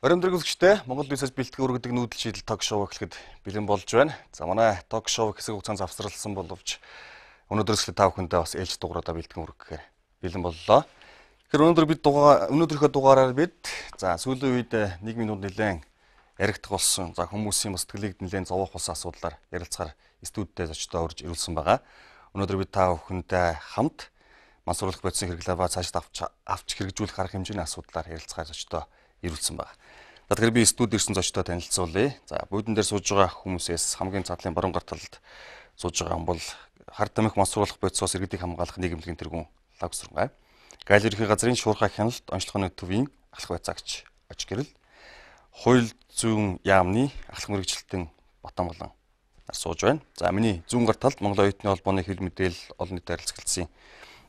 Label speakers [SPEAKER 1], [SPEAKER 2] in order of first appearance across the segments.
[SPEAKER 1] Баримтар үзэгчтэй Монгол Бизнес бэлтгэн өргөдөг нүүдэл шийдэл ток шоу эхлэхэд бэлэн болж байна. За манай ток шоу хэсэг хугацаанд завсралсан боловч өнөөдрөөс та бүхэндээ бас ээлж дугаараа бэлтгэн өргөхээр бэлэн боллоо. Тэгэхээр өнөөдрийнхөө дугаараар бид сүүлийн үед 1 минут нэлээд яригдах болсон. За хүмүүсийн сэтгэлийг нэлээд зовоох болсон асуудлаар ярилцахаар студидтэй зочдоо урьж ирүүлсэн байгаа. Өнөөдөр бид та бүхэндээ хамт мансууруулах бодисын хэрэглээ ба цаашид авч хэрэгжүүлэх арга хэмжээний асуудлаар ярилцахаар зочдоо ирүүлсэн байна. За тэгэхээр би студид ирсэн зочдоо танилцуулъя. За буудан дээр сууж байгаа хүмүүсээс хамгийн цаатлын баруун гар талд сууж байгаа хүн бол Хард тамхи мансууруулах бодисоос иргэдийг хамгаалах нийгэмлэгийн тэргүүн Лав Сургай. Гайл ерхий газрын шуурхай хяналт онцлогооны төвийн ахлах байцаагч Ож Гэрэл. Хууль зүйн яамны ахлах мэрэгчлэлтэн Батамгалан сууж байна. За миний зүүн гар талд Монголын оюутны холбооны хил мэдээлэл олон нийтэд харилцагчдын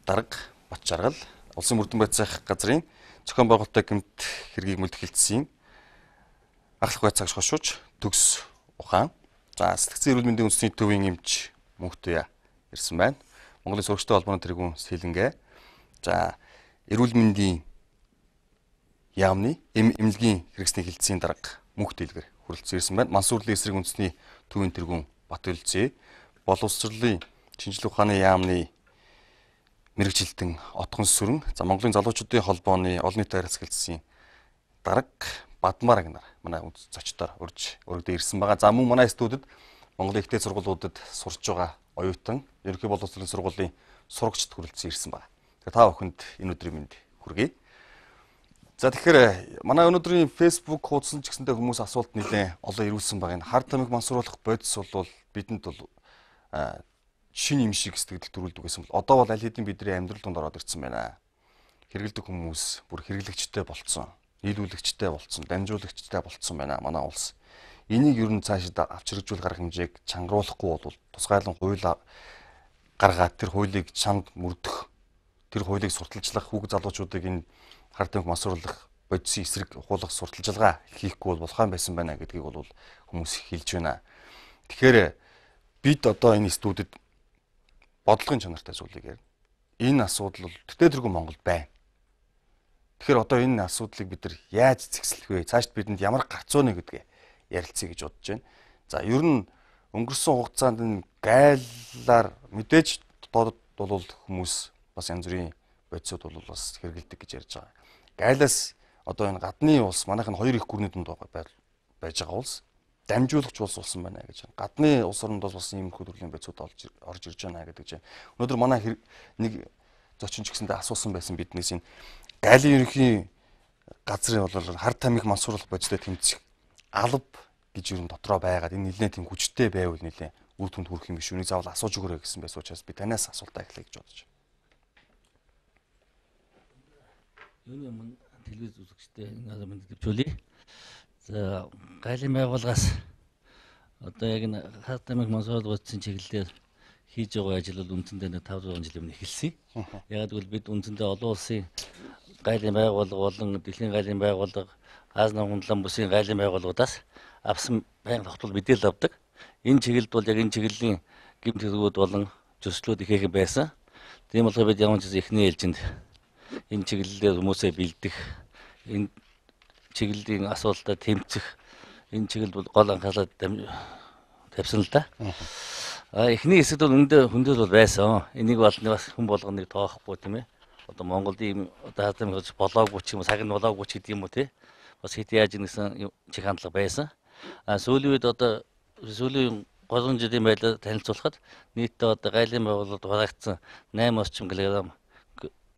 [SPEAKER 1] дарга Бат Жаргал, улсын мөрдөн байцаах газрын зохион байгуулалттай гэмт хэргийг мөлтгөлтсөн ахлах байцаагч хошууч Төгс Ухаан. За сэтгцэн эрүүл мэндийн үндэсний төвийн эмч Мөнхтөе ирсэн байна. Монголын сурагчдын холбооны тэргүүн Сэлэнгэ. За эрүүл мэндийн яамны эмнэлгийн хэрэгсний хилцээний дарга Мөнхтөе илгэр хүрэлцэн ирсэн байна. Мансуурлын эсрэг үндэсний төвийн тэргүүн Бат Өлзий, боловсролын шинжилгээ ухааны яамны мэрэгчлэлтэн Отгон Сүрэн, за Монголын залуучуудын холбооны олон нийтэд харилцагчдын дарга Бадмар агнаар манай зочдоор урьж өргөдөө ирсэн байгаа. За мөн манай студид Монголын ихтэй сургуулиудад сурч байгаа оюутан, ерөнхий боловсролын сургуулийн сурагчид хүрэлцэн ирсэн байна. Тэгэхээр та бүхэнд энэ өдрийн мэнд хүргэе. За тэгэхээр манай өнөөдрийн Facebook хуудсан ч гэсэндээ хүмүүс асуулт нэлээд олон ирүүлсэн байгаа. Энэ хард тамхи мансууруулах бодис бол бидэнд бол шин юм шиг сэтгэл төрүүлдэг гэсэн бол одоо бол аль хэдийн бидний амьдрал донд ороод ирсэн байна. Хэрэгэлдэг хүмүүс бүр хэрэглэгчтэй болцсон, нийлүүлэгчтэй болцсон, дамжуулагчтай болцсон байна манай улс. Энийг ер нь цаашид авч хэрэгжүүлэх арга хэмжээг чангаруулахгүй бол тусгайлан хууль гаргаад тэр хуулийг чанд мөрдөх, тэр хуулийг сурталчлах хүүг залуучуудыг энэ хард тамхи мансууруулах бодисын эсрэг ухуулах сурталчилгаа хийхгүй бол болох юм байсан байна гэдгийг бол хүмүүс хэлж байна. Тэгэхээр бид одоо энэ студид бодлогын чанартай зүйлийг ярина. Энэ асуудал бол төдөө тэргүй Монголд байна. Тэгэхээр одоо энэ асуудлыг бид нар яаж зэгслэх вэ? Цаашд бидэнд ямар гарц өнө гэдгээ ярилцъя гэж бодож байна. За ер нь өнгөрсөн хугацаанд энэ гайлаар мэдээж дотоод бол хүмүүс бас янз бүрийн бодисууд бол бас хэрэгэлдэг гэж ярьж байгаа. Гайлаас одоо энэ гадны улс манайх нь хоёр их гүрний дунд байж байгаа улс дамжуулагч улс болсон байна гэж. Гадны улс орнодоос бас ийм төрлийн бодисууд орж ирж байна гэдэг чинь. Өнөөдөр манай нэг зочин ч гэсэндээ асуусан байсан биднээс энэ гайлын ерөнхий газрын бол хард тамхи мансууруулах бодистой тэмцэх алба гэж ер нь дотроо байгаад энэ нэлээд тийм хүчтэй байвал нэлээд үр дүнд хүрэх юм биш үнийг заавал асууж өгөөрэй гэсэн байсан учраас би танаас асуултаа эхлэе гэж бодож байна.
[SPEAKER 2] Юуны өмнө телевиз үзэгчтэй энэ мэдээлжүүлье. За гайлын байгууллагаас одоо яг энэ хард тамхи мансууруулах бодисын чиглэлээр хийж байгаа ажил бол үндсэндээ 500 жилийн өмнө эхэлсэн. Яг гэвэл бид үндсэндээ олон улсын гайлын байгууллага болон дэлхийн гайлын байгууллага, Аз намхунлан бүсийн гайлын байгууллагуудаас авсан байнга тогтвол мэдээлэл авдаг. Энэ чиглэлд бол яг энэ чиглэлийн гэмт хэрэгүүд болон зөрчлүүд их байсан. Тийм болохоор бид ямар ч ихний ээлжинд энэ чиглэлээр хүмүүсээ бэлдэх, энэ чиглэлийн асуудалтай тэмцэх, энэ чиглэл бол гол анхаарлаа тавьсан л да. Эхний хэсэгт бол хөндөөл бол байсан. Энийг бол бас хүн болгоныг тоохгүй тийм ээ. Одоо Монголд ийм одоо хазам гэж болоогүй ч юм уу, сагн болоогүй ч гэдэг юм уу тий. Бас хит яаж нэгсэн чих хандлага байсан. Сүүлийн үед одоо сүүлийн 3 жилийн байдлаар танилцуулахад нийтдээ одоо гайлын байгууллагад хураагдсан 8 орчим килограмм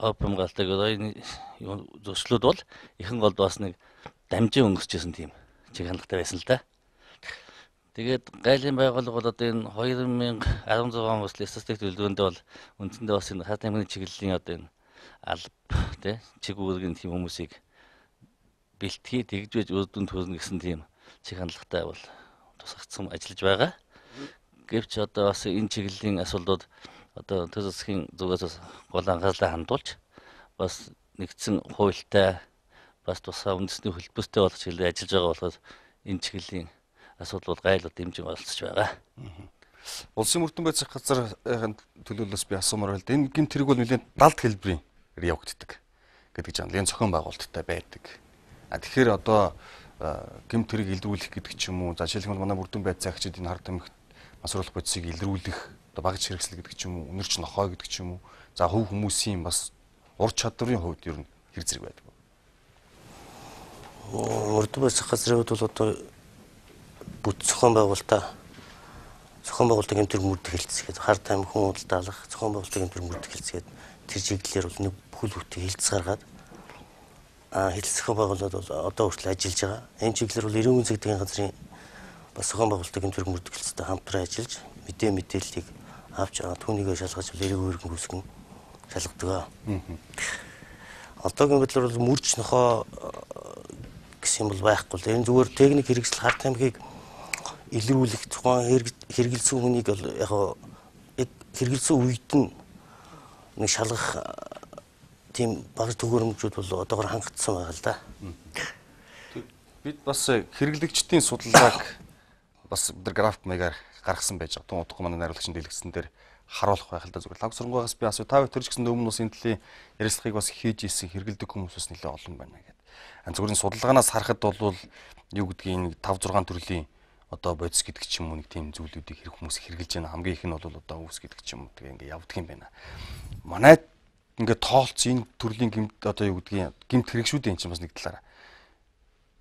[SPEAKER 2] опиум галтай зөрчлүүд бол ихэнх голд бас нэг дамжин өнгөрчсэн тийм чих хандлагатай байсан л да. Тэгээд гайлын байгууллага бол одоо энэ 2016 оноос статистик төлөвлөгөөндөө бол үндсэндээ бас энэ хард тамхины чиглэлийн одоо энэ алба тий чиг үүргийн тийм хүмүүсийг бэлтгэе тэгж байж үр дүнд хүрнэ гэсэн тийм чих хандлагатай бол тусгацсан ажиллаж байгаа. Гэвч одоо бас энэ чиглэлийн асуудлууд одоо төр засгийн зүгээс гол анхаарлаа хандуулж бас нэгдсэн хуультай бас тусгай үндэсний хөтөлбөртэй болох чиглэлээр ажиллаж байгаа болохоор энэ чиглэлийн асуудал бол гайлууд дэмжин оролцож байгаа.
[SPEAKER 1] Улсын мөрдөн байцаах газрын төлөөллөөс би асуумаар байна. Энэ гэмт хэрэг бол нэлээд далд хэлбэрийн явагддаг гэдэг жан. Нэлээд зохион байгуулалттай байдаг. Тэгэхээр одоо гэмт хэрэг илрүүлэх гэдэг ч юм уу. За жишээлбэл манай Бүрдэн байцаагчид энэ хард тамхи мансууруулах бодисыг илрүүлэх одоо багж хэрэгсэл гэдэг ч юм уу, өнөрч нохой гэдэг ч юм уу. За хувь хүмүүсийн бас ур чадварын хувьд ер нь хэр зэрэг байдаг вэ?
[SPEAKER 3] Бүрдэн байцаах газрын хувьд бол одоо бүт зохион байгуулалтын гэмт хэрэг мөрдөх хэлцгээд хард тамхи хүн худалдаалах зохион байгуулалтын гэмт хэрэг мөрдөх хэлцгээд тэр чиглэлээр бол нэг бүхэл бүтэн хэлц гаргаад хэлцэх байгууллагууд бол одоо хүртэл ажиллаж байгаа. Энэ чиглэлээр бол эрүүгийн цэгдгийн газрын бас зохион байгуулалтын гэмт хэрэг мөрдөх хэлцтэй хамтран ажиллаж мэдээллийг авч түүнийгээ шалгаж эрүүгийн хэрэг үүсгэн шалгадаг. Одоогийн байдлаар бол мөрж нохоо гэсэн юм бол байхгүй л. Энэ зүгээр техник хэрэгсэл хард тамхиг илрүүлэх тухайн хэрэгэлсэн хүнийг бол яг хэрэгэлсэн үед нь нэг шалгах тийм багц төгөөрөмжүүд бол одоогоор хангагдсан байгаа л да.
[SPEAKER 1] Бид бас хэрэглэгчдийн судалгааг бас бид график маягаар гаргасан байж байгаа. Тун утга манай найруулагчийн дэлгэцэн дээр харуулах байх л да. Зүгээр лав сургуугаас би асуу та тэр ч гэсэн өмнө бас энэ төлийн ярилцлагыг бас хийж исэн хэрэглэдэг хүмүүс бас нэлээд олон байна гэдэг. Зүгээр энэ судалгаанаас харахад бол юу гэдгийг 5-6 төрлийн одоо бодис гэдэг ч юм уу нэг тийм зүйлүүдийг хэрэг хүмүүс хэрэгжилж байна. Хамгийн их нь бол одоо үүс гэдэг ч юм уу тэгээ ингээ явдаг юм байна. Манай ингээ тоолц энэ төрлийн гэмт одоо юу гэдгийг гэмт хэрэгшүүдийн чинь бас нэг талаараа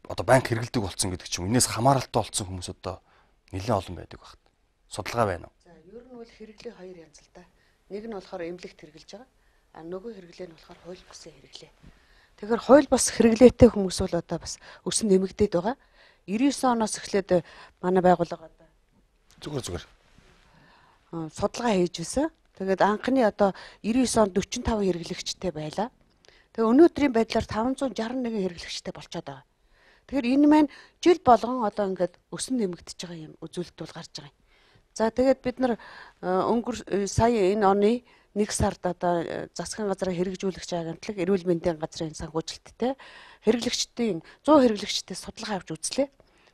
[SPEAKER 1] одоо банк хэрэгэлдэг болсон гэдэг ч юм. Энээс хамааралтай болсон хүмүүс одоо нэлээд олон байдаг багт. Судалгаа байна уу?
[SPEAKER 4] За ер нь бол хэрэглээ хоёр янз л да. Нэг нь болохоор эмнэлэгт хэрэгжилж байгаа. А нөгөө хэрэглээ нь болохоор хууль бусын хэрэглээ. Тэгэхээр хууль бус хэрэглээтэй хүмүүс бол одоо бас өсөн нэмэгдээд байгаа. 99 оноос эхлээд манай байгууллага одоо
[SPEAKER 1] зүгээр
[SPEAKER 4] судалгаа хийж байсан. Тэгээд анхны одоо 99 онд 45 хэрэглэгчтэй байлаа. Тэгээ өнөөдрийн байдлаар 561 хэрэглэгчтэй болчиход байгаа. Тэгэхээр энэ маань жил болгон одоо ингээд өсөн нэмэгдэж байгаа юм үзүүлэлт бол гарч байгаа юм. За тэгээд бид нар сая энэ оны 1 сард одоо засгийн газрын хэрэгжүүлэгч агентлаг эрүүл мэндийн газрын санхүүжилттэй хэрэглэгчдийн 100 хэрэглэгчтэй судалгаа авч үзлээ.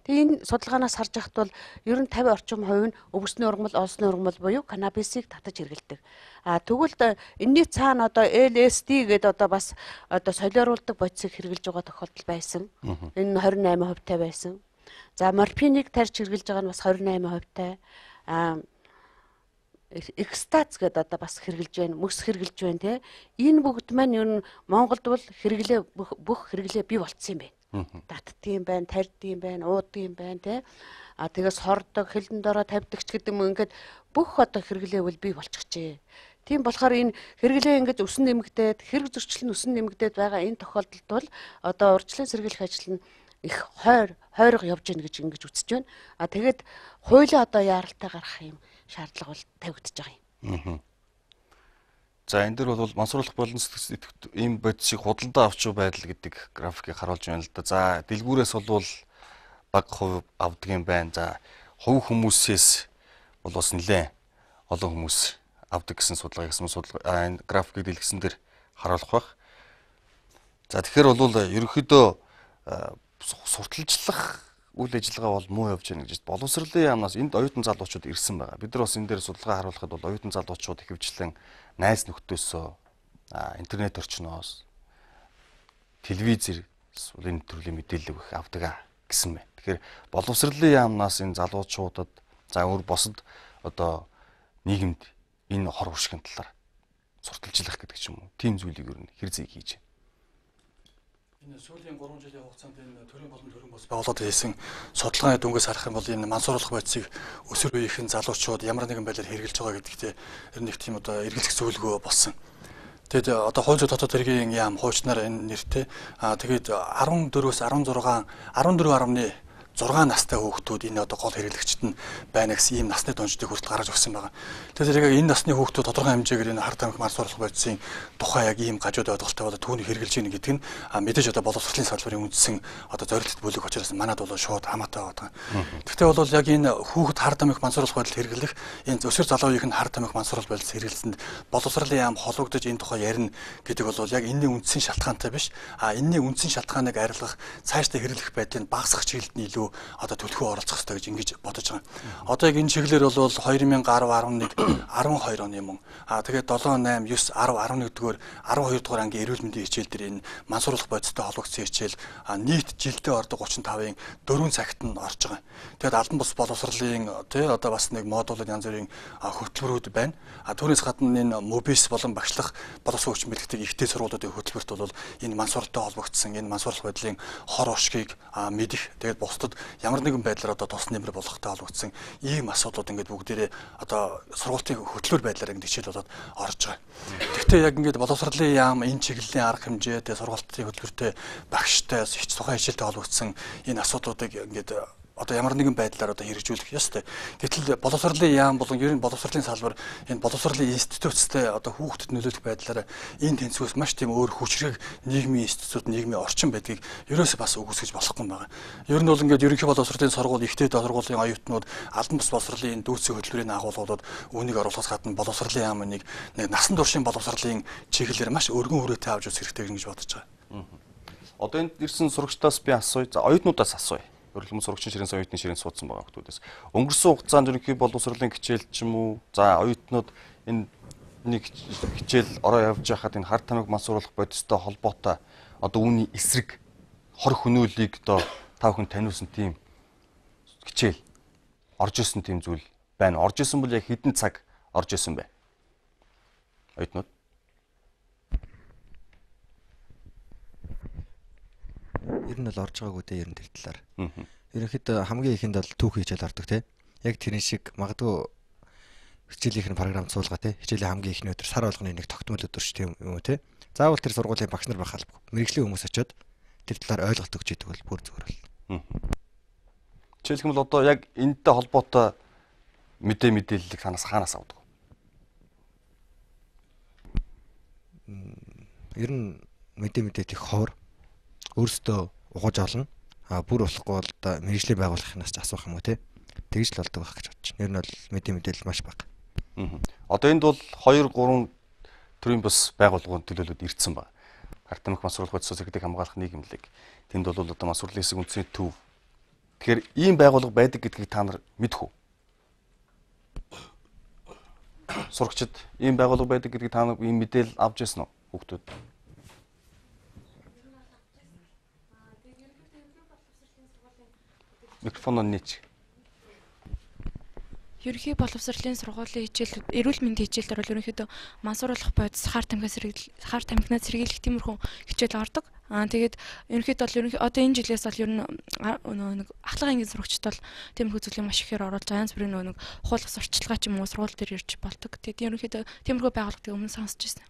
[SPEAKER 4] Тэгээ энэ судалгаанаас харж байхад бол ер нь 50 орчим хувь нь өвсний ургамал, олсны ургамал буюу канабисыг татаж хэрэглэдэг. Тэгвэл энэний цаана одоо LSD гэдэг одоо бас одоо солиоруулдаг бодисыг хэрэглэж байгаа тохиолдол байсан. Энэ 28% тай байсан. За морфиныг тарьж хэрэглэж байгаа нь бас 28% тай. Экстаз гэдэг одоо бас хэрэгжилж байна, мөс хэрэгжилж байна тий. Энэ бүгд маань ер нь Монголд бол хэрэглээ бүх хэрэглээ бий болцсон юм байна. Татдгийм байна, тарьдгийм байна, уудгийм байна тий. Тэгээс хордог, хилэн дороо тавьдагч гэдэг юм ингээд бүх одоо хэрэглээ бол бий болчихжээ. Тийм болохоор энэ хэрэглээ ингээд өсөн нэмэгдээд, хэрэг зөрчил нь өсөн нэмэгдээд байгаа энэ тохиолдолд бол одоо урьдчилан сэргийлэх ажил нь их хойрго явж гин гэж ингэж үзэж байна. Тэгээд хуулиа одоо яаралтай гаргах юм шаардлага бол тавигдчихж байгаа юм.
[SPEAKER 1] За энэ дэр бол мансууруулах болон сэтгэл ийм бодисыг худалдаа авч байдал гэдэг графикийг харуулж байна л да. За дэлгүүрээс бол бага хувь авдаг юм байна. За хувь хүмүүсээс бол бас нэлээд олон хүмүүс авдаг гэсэн судалгаа гэсэн энэ графикийг дэлгэсэн дээр харуулах байх. За тэгэхээр бол ерөнхийдөө сурталчлах үйл ажиллагаа бол муу явж байна гэж боловсролын яамнаас энд оюутан залуучууд ирсэн байгаа. Бид нар бас энэ дээр судалгаа харуулахад бол оюутан залуучууд ихэвчлэн найз нөхдөсөө интернет орчноос телевизээр энэ төрлийн мэдээлэл их авдаг гэсэн байна. Тэгэхээр боловсролын яамнаас энэ залуучуудад за өөр босод одоо нийгэмд энэ хор уршигын талаар сурталчлах гэдэг ч юм уу. Тийм зүйлийг ер нь хэр зэг хийж байна.
[SPEAKER 5] Энэ сүүлийн 3 жилийн хугацаанд энэ төрийн болон төрийн бус байгууллагад хийсэн судалгааны дүнгээс харах юм бол энэ мансууруулах бодисыг өсвөр үеийнхэн залуучууд ямар нэгэн байдлаар хэрэгжилж байгаа гэдэгтээ ер нь их тийм одоо эргэлзэх зөвлөгөө болсон. Тэгэд одоо хууль зүйн дотоод хэргийн яам хуучнаар энэ нэртэй тэгээд 14-өөс 14.6 настай хүүхдүүд энэ одоо гол хэрэглэгчд нь байна гэсэн ийм насны донждыг хүртэл гаргаж өгсөн байгаа. Тэгэхээр яг энэ насны хүүхдүүд тодорхой хэмжээгээр энэ хард тамхи мансууруулах бодисын тухай яг ийм гажууд ойлголттой болоод түүнийг хэрэгжилж ийн гэдэг нь мэдээж одоо боловсролын салбарын үндсэн одоо зорилт бүлэг учраас манад бол шууд хамаатай байгаа. Гэхдээ бол яг энэ хүүхэд хард тамхи мансууруулах бодил хэрэглэх энэ өсвөр залуугийн хард тамхи мансууруулах бодил хэрэглэсэнд боловсролын яам хологдож энэ тухай ярина гэдэг бол яг энэний үндсэн шалтгаантай биш. Энэний үндсэн шалтгааныг арилгах цаашдаа хэрэглэх байдлыг багасгах чиглэлд нь илүү илүү одоо төлхөө оролцох хэрэгтэй гэж ингэж бодож байгаа. Одоо яг энэ чиглэлээр бол 2010, 11, 12 оны мөн тэгээд 7, 8, 9, 10, 11 дэх 12 дугаар ангийн эрүүл мэндийн хичээл дээр энэ мансууруулах бодистой холбогдсон хичээл нийт жилдээ ордог 35-ын 4 цагт нь орж байгаа. Тэгээд албан бус боловсролын одоо бас нэг модулууд янз бүрийн хөтөлбөрүүд байна. Түүнээс гадна энэ мобис болон багшлах боловсрол хүчин бэлтгэдэг ихтэй сургуулиудын хөтөлбөрт бол энэ мансууртай холбогдсон энэ мансуурлах байдлын хор уршгийг мэдэх тэгээд бусдад ямар нэгэн байдлаар одоо тос нэмэр болгохтой холбогдсон ийм асуудлууд ингээд бүгдээрээ одоо сургуулийн хөтөлбөр байдлаар ингээд хичээл болоод орж байгаа. Гэхдээ яг ингээд боловсролын яам энэ чиглэлийн арга хэмжээ тэгээд сургуулийн хөтөлбөртэй багштай тухайн хичээлтэй холбогдсон энэ асуудлуудыг ингээд одоо ямар нэгэн байдлаар одоо хэрэгжүүлэх ёстой. Гэтэл боловсролын яам болон ер нь боловсролын салбар энэ боловсролын институттэй одоо хүүхдэд нөлөөлөх байдлаараа энэ тэнцвэрс маш тийм өөр хүчрэг нийгмийн институт, нийгмийн орчин байдгийг ерөөсөө бас үгүйсгэж болохгүй байгаа. Ер нь бол ингээд ерөнхий боловсролын сургууль, ихтэй сургуулийн оюутнууд, албан бус боловсролын дүүцэн хөтөлбөрийн агуулгуудад үүнийг оруулахаас гадна боловсролын яам нэг насан туршийн боловсролын чиглэлээр маш өргөн хүрээтэй авч үзэх хэрэгтэй гэж бодож байгаа.
[SPEAKER 1] Одоо энд ирсэн сурагчдаас би асууя. За оюутнуудаас асууя. Өргөлмөн сурагчийн ширээн оюутны ширээн суудсан байгаа хүмүүсээс. Өнгөрсөн хугацаанд ерөнхий боловсролын хичээл ч юм уу. За оюутнууд энэ нэг хичээл ороо явж байхад энэ хард тамиг мансууруулах бодистой холбоотой одоо үүний эсрэг хор хөнөөлийг одоо та бүхэн таниулсан тийм хичээл орж исэн тийм зүйл байна. Орж исэн бол яг хэдэн цаг орж исэн бэ? Оюутнууд
[SPEAKER 6] ер нь бол орж байгаагүй дээ ер нь тэр талаар. Ерөнхийдөө хамгийн ихэнд бол түүх хичээл ордог те. Яг тэрэн шиг магадгүй хичээлийнх нь програмд суулгаа те. Хичээлийн хамгийн ихний өдөр сар болгоны нэг тогтмол өдөрч тийм юм уу те. Заавал тэр сургуулийн багш нар байх албагүй. Мэргэжлийн хүмүүс очиод тэр талаар ойлголт өгч идэг бол бүр зүгээр бол.
[SPEAKER 1] Жишээлх юм бол одоо яг энэтэй холбоотой мэдээллийг хаанаас авдаг?
[SPEAKER 6] Ер нь мэдээ их ховор өөрсдөө ухаж олно. Бүр болохгүй бол одоо мэргэжлийн байгууллагынаас ч асуух юм уу те. Тэгж л болдог байх гэж бодож байна. Ер нь бол мэдээлэл маш бага.
[SPEAKER 1] Одоо энд бол 2, 3 төрлийн бас байгууллагын төлөөлөлд ирсэн байна. Хард тамхи мансууруулах бодисоос иргэдэг хамгаалах нийгэмлэг. Тэнд бол одоо мансуурлын хэсэг үндэсний төв. Тэгэхээр ийм байгууллага байдаг гэдгийг та нар мэдэх үү? Сурагчид ийм байгууллага байдаг гэдгийг та нар ийм мэдээлэл авч ирсэн үү? Хүүхдүүд. Микрофон нээч.
[SPEAKER 7] Ерөнхий боловсролын сургуулийн хичээл, эрүүл мэндийн хичээлдэр бол ерөнхийдөө мансууруулах бодис, хар тамхинаас сэргийлэх тиймэрхүү хичээл ордог. Тэгээд ерөнхийдөө одоо энэ жилээс бол ер нь нэг ахлах ангийн сурагчид бол тиймэрхүү зүйлийг маш ихээр оруулж янз бүрийн нэг хууль сурталчилгаа ч юм уу сургууль дээр ирж болдог. Тэгээд ерөнхийдөө тиймэрхүү байгууллагыг өмнө сонсч байсан.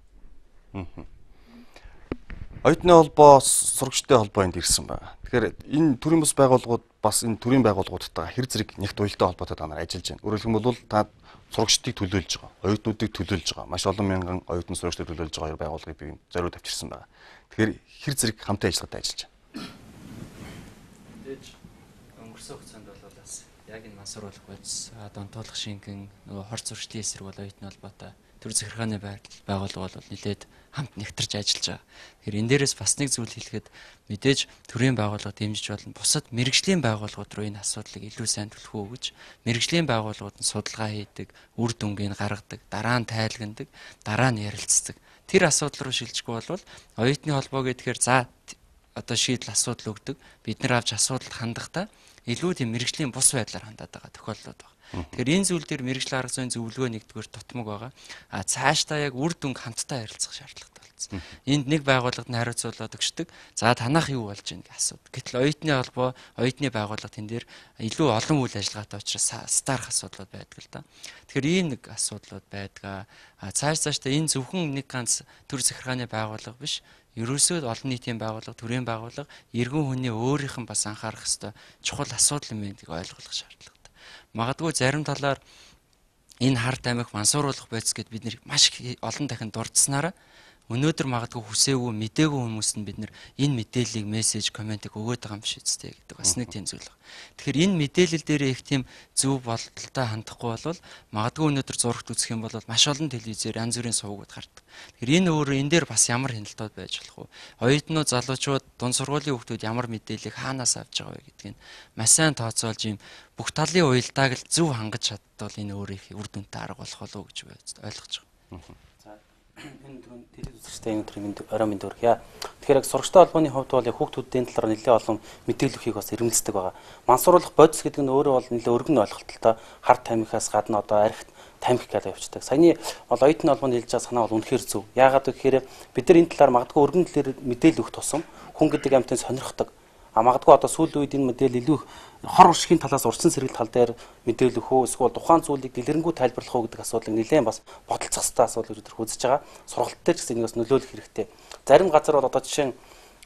[SPEAKER 1] Оюутны холбоо, сурагчдын холбоо энд ирсэн байна. Тэгэхээр энэ төрийн бус байгууллагууд бас энэ төрийн байгууллагуудтайгаа хэр зэрэг нэгт уялдаа холбоотой та нар ажиллаж байна. Өөрөөр хэлбэл та сурагчдыг төлөөлж байгаа, оюутнуудыг төлөөлж байгаа. Маш олон мянган оюутан сурагчдыг төлөөлж байгаа хоёр байгууллагыг би зориуд авчирсан байна. Тэгэхээр хэр зэрэг хамтын ажиллагаатай ажиллаж байна.
[SPEAKER 8] Тэгэж өнгөрсөн хугацаанд бол бас яг энэ мансууруулах бодис, донтоолох шингэн, нөгөө хор зуршлын эсрэг бол оюутны холбоотой төр захиргааны байгууллага бол нэлээд хамт нэгтэрч ажиллаж байгаа. Тэгэхээр энэ дээрээс бас нэг зүйл хэлэхэд мэдээж төрийн байгууллага дэмжиж болно. Бусад мэргэжлийн байгууллагууд руу энэ асуудлыг илүү сайн түлхүү өгж, мэргэжлийн байгууллагууд нь судалгаа хийдэг, үр дүнгийг гаргадаг, дараа нь тайлагнадаг, дараа нь ярилцдаг. Тэр асуудал руу шилжихгүй бол оюутны холбоо гэхээр за одоо шийдэл асуудал өгдөг. Бид нар авч асуудалд хандахдаа илүү тийм мэргэжлийн бус байдлаар хандаад байгаа тохиолдлууд байна. Тэгэхээр энэ зүйл дээр мэргэжил арга зүйн зөвлөгөө нэгдүгээр тутмаг байгаа. Цаашдаа яг үр дүнг хамтдаа харилцах шаардлагатай болсон. Энд нэг байгууллагад нь хариуцуулаад өгчдөг. За танах юу болж байна гэж асууд. Гэтэл оюутны холбоо, оюутны байгууллага тэн дээр илүү олон үйл ажиллагаатай учраас старах асуудлууд байдаг л да. Тэгэхээр ийм нэг асуудлууд байдаг. Цаашдаа энэ зөвхөн нэг ганц төр захиргааны байгууллага биш. Ерөөсөө олон нийтийн байгууллага, төрийн байгууллага, иргэн хүний өөрийнх нь бас анхаарах ёстой чухал асуудал юм гэдгийг ойлгох шаардлагатай. Магадгүй зарим талаар энэ хард тамхи мансууруулах бодис гэдээ бид нэр маш олон дахин дурдсанараа өнөөдөр магадгүй хүсээгүй мэдээгүй хүмүүст нь бид нэр энэ мэдээллийг мессеж комментиг өгөөд байгаа юм биш үстэй гэдэг бас нэг тийм зүйл байна. Тэгэхээр энэ мэдээлэл дээр их тийм зөв бололтой хандахгүй бол магадгүй өнөөдөр зурагт үзэх юм бол маш олон телевизээр янз бүрийн сувгууд гардаг. Тэгэхээр энэ өөрөө энэ дээр бас ямар хяналтууд байж болох вэ? Оюутнууд, залуучууд, дунд сургуулийн хүүхдүүд ямар мэдээллийг хаанаас авч байгаа вэ гэдгийг маш сайн тооцоолж юм бүх талын уялдааг л зөв хангаж чадвал энэ өөрөө их үр дүнтэй арга болох болов уу гэж ойлгож байгаа.
[SPEAKER 9] Энэ түрүүн телевиз үзэгчтэй энэ түрүүн орой мэд өргөе. Тэгэхээр яг сурагчтай холбооны хувьд бол хүүхдүүдийн талаар нэлээд олон мэдээлэл өгөхийг бас эрмэлздэг байгаа. Мансууруулах бодис гэдэг нь өөрөө бол нэлээд өргөн ойлголттой хар тамхиас гадна одоо архит тамхи гэдэг явцдаг. Саяны бол оюутны холбооны хэлж байгаа санаа бол үнэхээр зөв. Яагаад гэхээр бид нар энэ талаар магадгүй өргөн талаар мэдээлэл өгөх тусам хүн гэдэг амьтан сонирхдаг. Магадгүй одоо сүүлийн үед энэ мэдээлэл илүү хор уршигын талаас урьдчилан сэргийлэх тал дээр мэдээлэл өгөх үү эсвэл тухайн зүйлийг дэлгэрэнгүй тайлбарлах уу гэдэг асуудлыг нэлээд бас бодолцох хэрэгтэй асуудал гэж өдөрт үзэж байгаа. Сургалт дээр ч гэсэн энийг бас нөлөөлөх хэрэгтэй. Зарим газар бол одоо жишээ нь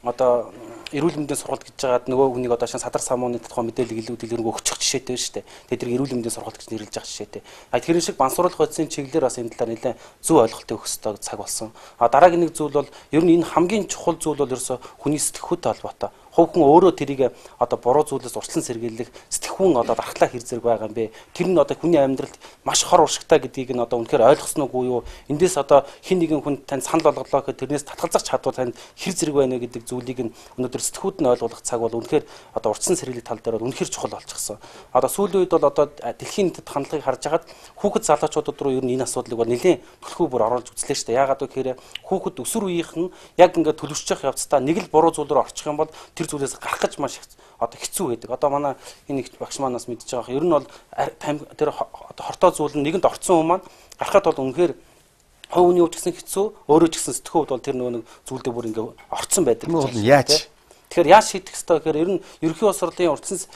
[SPEAKER 9] одоо эрүүл мэндийн сургалт гэж жагаад нөгөө хүнийг одоо шин садар самууны тухай мэдээлэл илүү дэлгэрэнгүй өгчих жишээтэй байна шүү дээ. Тэдний эрүүл мэндийн сургалт гэж нэрлэж байгаа жишээтэй. Тэгэхээр шиг бансууруулах бодисын чиглэлээр бас энэ талаар нэлээд зөв ойлголтыг өгөх хэрэгтэй цаг болсон. Дараагийн нэг зүйл бол ер нь энэ хамгийн чухал зүйл бол ерөөсө хүний сэтгхүүтэй холбоотой. Хувь хүн өөрөө тэрийг одоо буруу зүйлээс урьдчилан сэргийлэх сэтгхүүн одоо дархлаа хэр зэрэг байгаа юм бэ? Тэр нь одоо хүний амьдралд маш хор уршигтай гэдгийг нь одоо үнэхээр ойлгосон уу юу? Эндээс одоо хин нэгэн хүн танд санал болголоо гэхэд тэрнээс татгалзах чадвар танд хэр зэрэг байна вэ гэдэг зүйлийг нь өнөөдөр сэтгхүүд нь ойлгох цаг бол үнэхээр одоо урьдчилан сэргийлэх тал дээр бол үнэхээр чухал болчихсон. Одоо сүүлийн үед бол одоо дэлхийн нийтэд хандлагыг харж хагаад хүүхэд залуучуудад руу ер нь энэ асуудлыг бол нэлээд төлхөө бүр оруулж үзлээ шүү дээ. Яагаад гэхээр хүүхэд өсвөр үеийнх нь яг ингээд төлөвшөж явах явцдаа нэг л буруу зүйлээр орчих юм бол тэр зүйлээс гарах гэж маш одоо хэцүү байдаг. Одоо манай энэ их багш манаас мэдж байгаа. Ер нь бол тэр одоо хортой зүйл нь нэгэнд орцсон хүмүүс маань гарахад бол үнэхээр хувь хүний хувьд гэсэн хэцүү, өөрөө ч гэсэн сэтгхүүд бол тэр нөгөө нэг зүйлдээ бүр ингээ орцсон байдаг.
[SPEAKER 1] Яаж?
[SPEAKER 9] Тэгэхээр яаж шийдэх ёстой гэхээр ер нь ерөнхий боловсролын урьдчилан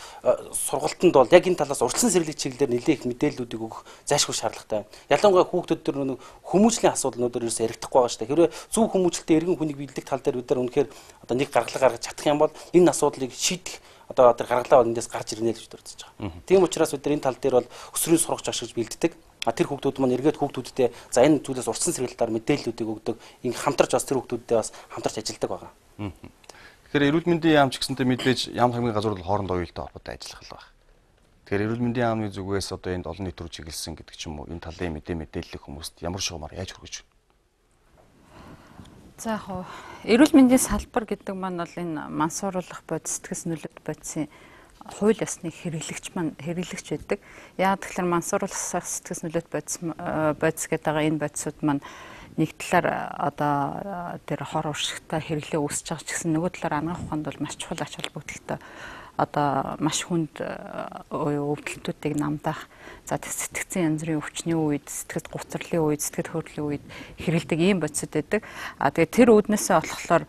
[SPEAKER 9] сургалтанд бол яг энэ талаас урьдчилан сэргийлэх чиглэлээр нэлээд их мэдээллүүдийг өгөх зайлшгүй шаардлагатай байна. Ялангуяа хүүхдүүд төр нэг хүмүүжлийн асуудал өнөөдөр ерөөсөө яригдахгүй байгаа шүү дээ. Хэрвээ зөв хүмүүжлэлтэй эргэн хүнийг бэлдэх тал дээр бид нар үнэхээр одоо нэг гаргалаа гаргаж чадах юм бол энэ асуудлыг шийдэх одоо тэр гаргалаа эндээс гарч ирнэ л гэж үзэж байгаа. Тийм учраас бид нар энэ тал дээр бол өсвөрийн сургагч ашиглаж бэлддэг. Тэр хүүхдүүд маань эргээд хүүхдүүдтэй за энэ зүйлээс урьдчилан сэргийлэлтээр мэдээллүүдийг өгдөг. Ингээ хамтарч бас тэр хүүхдүүдтэй бас хамтарч ажилладаг байгаа.
[SPEAKER 1] Тэгэхээр эрүүл мэндийн яам ч гэсэнтэй мэдээж яам хамгийн газар бол хоорондоо уялдаа холбоотой ажиллах л байна. Тэгэхээр эрүүл мэндийн яамны зүгээс одоо энд олон нийт рүү чиглэсэн гэдэг ч юм уу энэ талын мэдээллийг хүмүүст ямар шугамар яаж хүргэж байна?
[SPEAKER 10] За яг эрүүл мэндийн салбар гэдэг маань бол энэ мансууруулах бодис, сэтгэс нөлөөт бодисын хууль ёсны хэрэглэгч байдаг. Яг тэгэхээр мансууруулах сэтгэс нөлөөт бодис гэдэг энэ бодисууд маань нэг талаар одоо тэр хор уршигтай хэрэглээ үүсэж байгаа ч гэсэн нөгөө талаар анагаах ухаанд бол маш чухал ач холбогдолтой одоо маш хүнд өвдөлтүүдийг намдаах за сэтгцэн янз бүрийн өвчний үед сэтгэл гуцрлын үед сэтгэл хөдлөлийн үед хэрэглэдэг ийм бодисод байдаг. Тэгээд тэр үүднээсээ болохоор